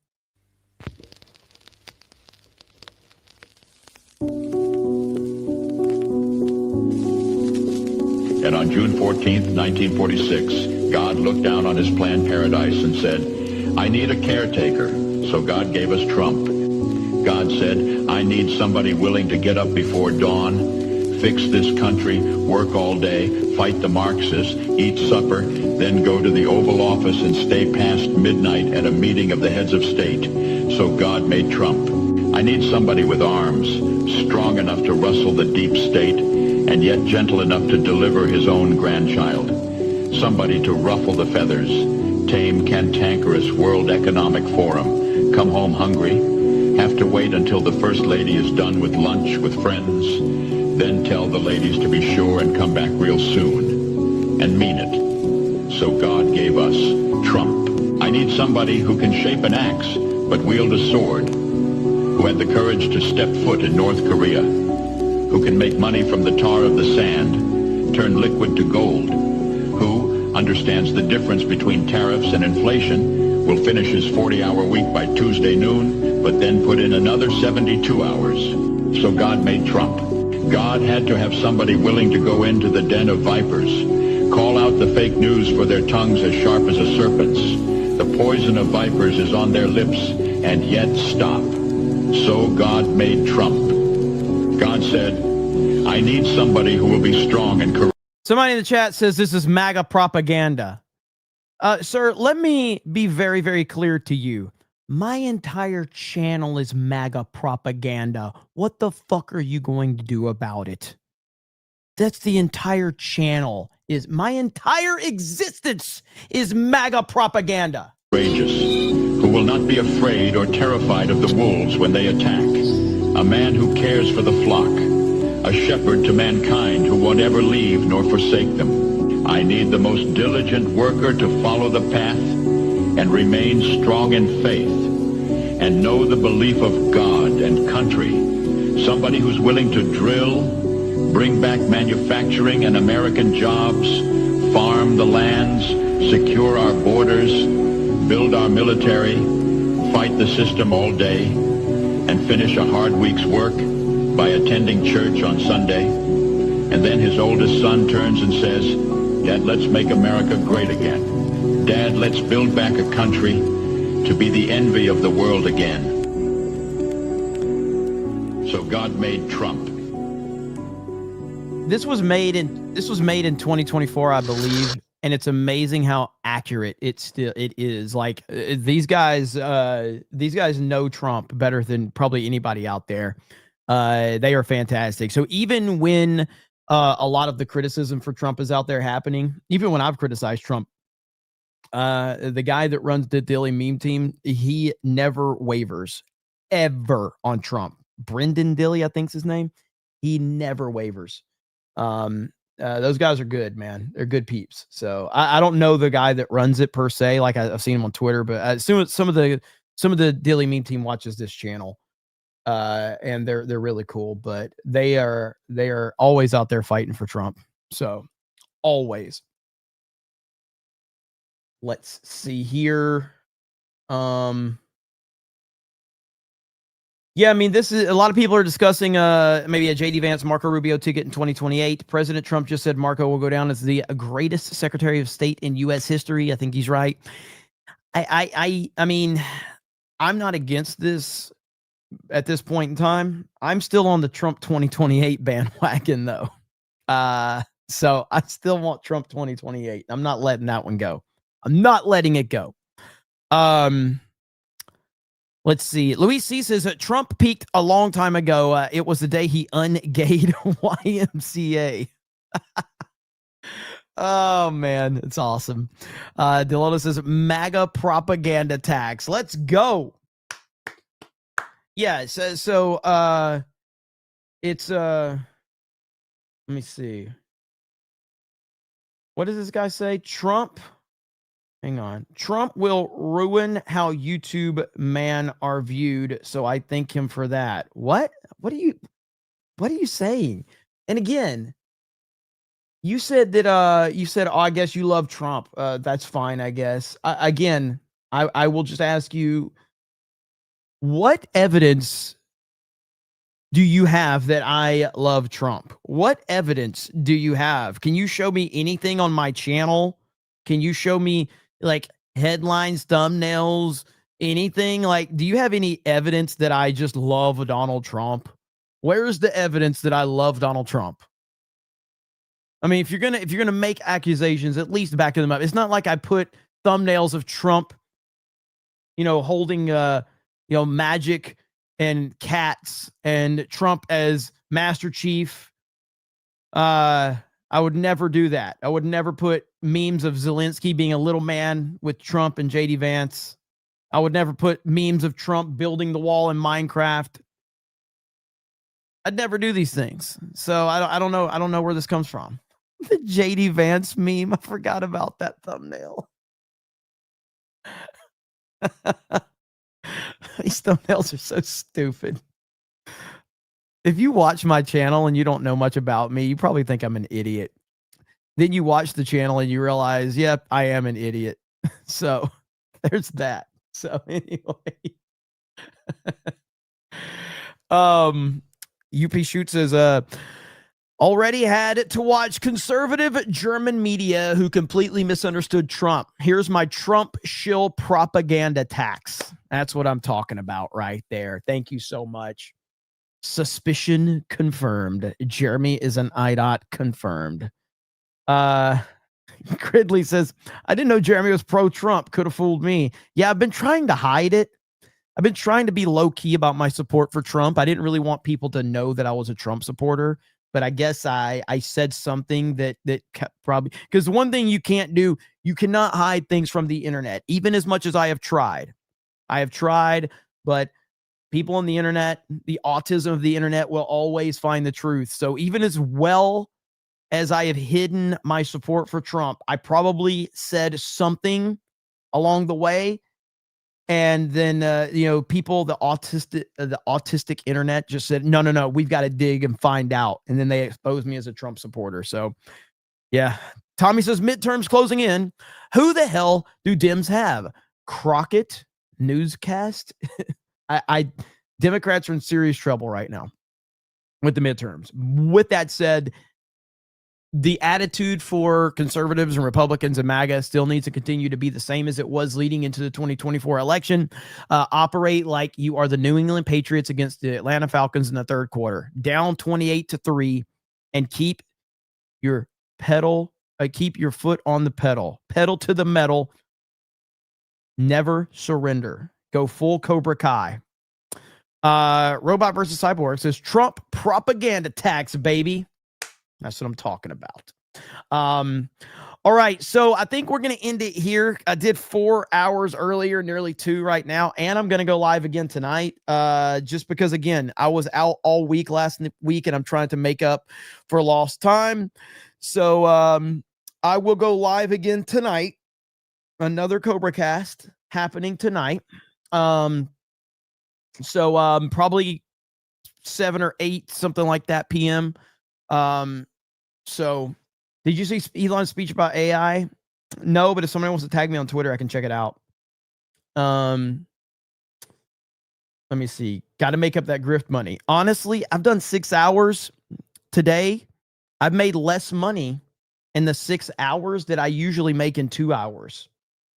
And on June 14th, 1946, God looked down on his planned paradise and said, I need a caretaker. So God gave us Trump. God said, I need somebody willing to get up before dawn, fix this country, work all day, fight the Marxists, eat supper, then go to the Oval Office and stay past midnight at a meeting of the heads of state. So God made Trump. I need somebody with arms, strong enough to rustle the deep state, and yet gentle enough to deliver his own grandchild. Somebody to ruffle the feathers, tame cantankerous World Economic Forum, come home hungry, have to wait until the First Lady is done with lunch with friends, then tell the ladies to be sure and come back real soon, and mean it. So God gave us Trump. I need somebody who can shape an axe, but wield a sword, who had the courage to step foot in North Korea, who can make money from the tar of the sand, turn liquid to gold, who understands the difference between tariffs and inflation, will finish his 40-hour week by Tuesday noon, but then put in another 72 hours. So God made Trump. God had to have somebody willing to go into the den of vipers, call out the fake news for their tongues as sharp as a serpent's. The poison of vipers is on their lips, and yet stop. So God made Trump. God said, I need somebody who will be strong and courageous. Somebody in the chat says this is MAGA propaganda. Sir, let me be very, very clear to you. My entire channel is MAGA propaganda. What the fuck are you going to do about it? That's the entire channel. Is my entire existence is MAGA propaganda. Who will not be afraid or terrified of the wolves when they attack. A man who cares for the flock. A shepherd to mankind who won't ever leave nor forsake them. I need the most diligent worker to follow the path and remain strong in faith and know the belief of God and country. Somebody who's willing to drill, bring back manufacturing and American jobs, farm the lands, secure our borders, build our military, fight the system all day, and finish a hard week's work by attending church on Sunday. And then his oldest son turns and says, Dad, let's make America great again. Dad, let's build back a country to be the envy of the world again. So God made Trump. This was made in 2024, I believe, and it's amazing how accurate it is. Like these guys know Trump better than probably anybody out there. They are fantastic. So even when a lot of the criticism for Trump is out there happening, even when I've criticized Trump, the guy that runs the Daily Meme team, he never wavers ever on Trump. Brendan Dilley, I think's his name. He never wavers. Those guys are good, man. They're good peeps. So I don't know the guy that runs it per se. Like I've seen him on Twitter, but some of the Daily Meme team watches this channel, and they're really cool. But they are always out there fighting for Trump. So always. Let's see here. Yeah, I mean, this is a lot of people are discussing maybe a JD Vance, Marco Rubio ticket in 2028. President Trump just said Marco will go down as the greatest Secretary of State in U.S. history. I think he's right. I mean, I'm not against this at this point in time. I'm still on the Trump 2028 bandwagon, though. So I still want Trump 2028. I'm not letting that one go. I'm not letting it go. Let's see. Luis C says that Trump peaked a long time ago. It was the day he ungayed YMCA. Oh, man. It's awesome. Delona says MAGA propaganda tax. Let's go. Yeah. So it's, let me see. What does this guy say? Trump. Hang on. Trump will ruin how YouTube men are viewed, so I thank him for that. What? What are you saying? And again, you said that oh, I guess you love Trump. That's fine, I guess. I will just ask you, what evidence do you have that I love Trump? What evidence do you have? Can you show me anything on my channel? Can you show me like headlines, thumbnails, anything? Like, do you have any evidence that I just love Donald Trump? Where's the evidence that I love Donald Trump? I mean, if you're gonna make accusations, at least back them up. It's not like I put thumbnails of Trump, holding magic and cats and Trump as Master Chief. I would never do that. I would never put memes of Zelensky being a little man with Trump and JD Vance. I would never put memes of Trump building the wall in Minecraft. I'd never do these things. So I don't know. I don't know where this comes from. The JD Vance meme. I forgot about that thumbnail. These thumbnails are so stupid. If you watch my channel and you don't know much about me, you probably think I'm an idiot. Then you watch the channel and you realize, yep, I am an idiot. So there's that. So anyway. UP Shoot says, already had to watch conservative German media who completely misunderstood Trump. Here's my Trump shill propaganda tax. That's what I'm talking about right there. Thank you so much. Suspicion confirmed. Jeremy is an IDOT confirmed. Gridley says, I didn't know Jeremy was pro-Trump. Could have fooled me. Yeah, I've been trying to hide it. I've been trying to be low-key about my support for Trump. I didn't really want people to know that I was a Trump supporter, but I guess I said something that probably, because one thing you can't do, you cannot hide things from the internet, even as much as I have tried. But people on the internet, the autism of the internet will always find the truth. So even as well as I have hidden my support for Trump, I probably said something along the way. And then, people, the autistic internet just said, no, we've got to dig and find out. And then they exposed me as a Trump supporter. So yeah. Tommy says midterms closing in. Who the hell do Dems have? Crockett newscast. Democrats are in serious trouble right now with the midterms. With that said, the attitude for conservatives and Republicans and MAGA still needs to continue to be the same as it was leading into the 2024 election. Operate like you are the New England Patriots against the Atlanta Falcons in the third quarter, down 28-3, and keep your foot on the pedal to the metal. Never surrender. Go full Cobra Kai. Robot versus Cyborg says Trump propaganda tax, baby. That's what I'm talking about. All right, so I think we're going to end it here. I did 4 hours earlier, nearly 2 right now, and I'm going to go live again tonight just because, again, I was out all week last week, and I'm trying to make up for lost time. So I will go live again tonight. Another CobraCast happening tonight. So probably 7 or 8, something like that, p.m. So did you see Elon's speech about AI? No, but if somebody wants to tag me on Twitter, I can check it out. Let me see. Got to make up that grift money. Honestly, I've done 6 hours today. I've made less money in the 6 hours that I usually make in 2 hours.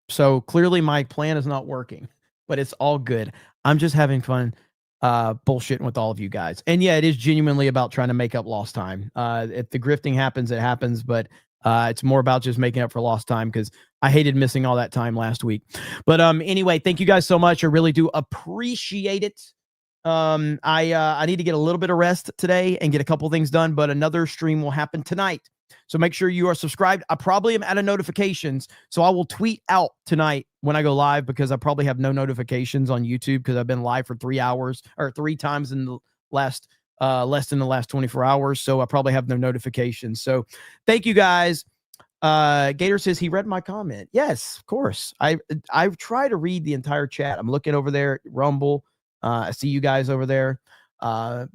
So clearly my plan is not working, but it's all good. I'm just having fun bullshitting with all of you guys. And yeah, it is genuinely about trying to make up lost time. If the grifting happens, it happens, but it's more about just making up for lost time because I hated missing all that time last week. But anyway, thank you guys so much. I really do appreciate it. I need to get a little bit of rest today and get a couple things done, but another stream will happen tonight. So make sure you are subscribed. I probably am out of notifications, so I will tweet out tonight when I go live because I probably have no notifications on YouTube because I've been live for 3 hours or 3 times in the last less than the last 24 hours. So I probably have no notifications. So thank you guys. Gator says he read my comment. Yes, of course. I've tried to read the entire chat. I'm looking over there at Rumble. I see you guys over there.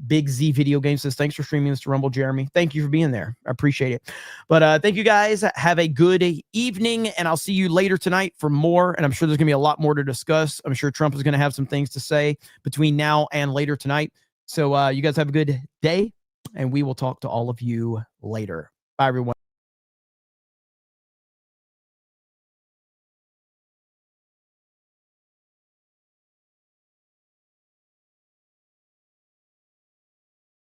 Big Z Video Game says, thanks for streaming this to Rumble, Jeremy. Thank you for being there. I appreciate it. But thank you guys. Have a good evening, and I'll see you later tonight for more. And I'm sure there's going to be a lot more to discuss. I'm sure Trump is going to have some things to say between now and later tonight. So you guys have a good day, and we will talk to all of you later. Bye, everyone.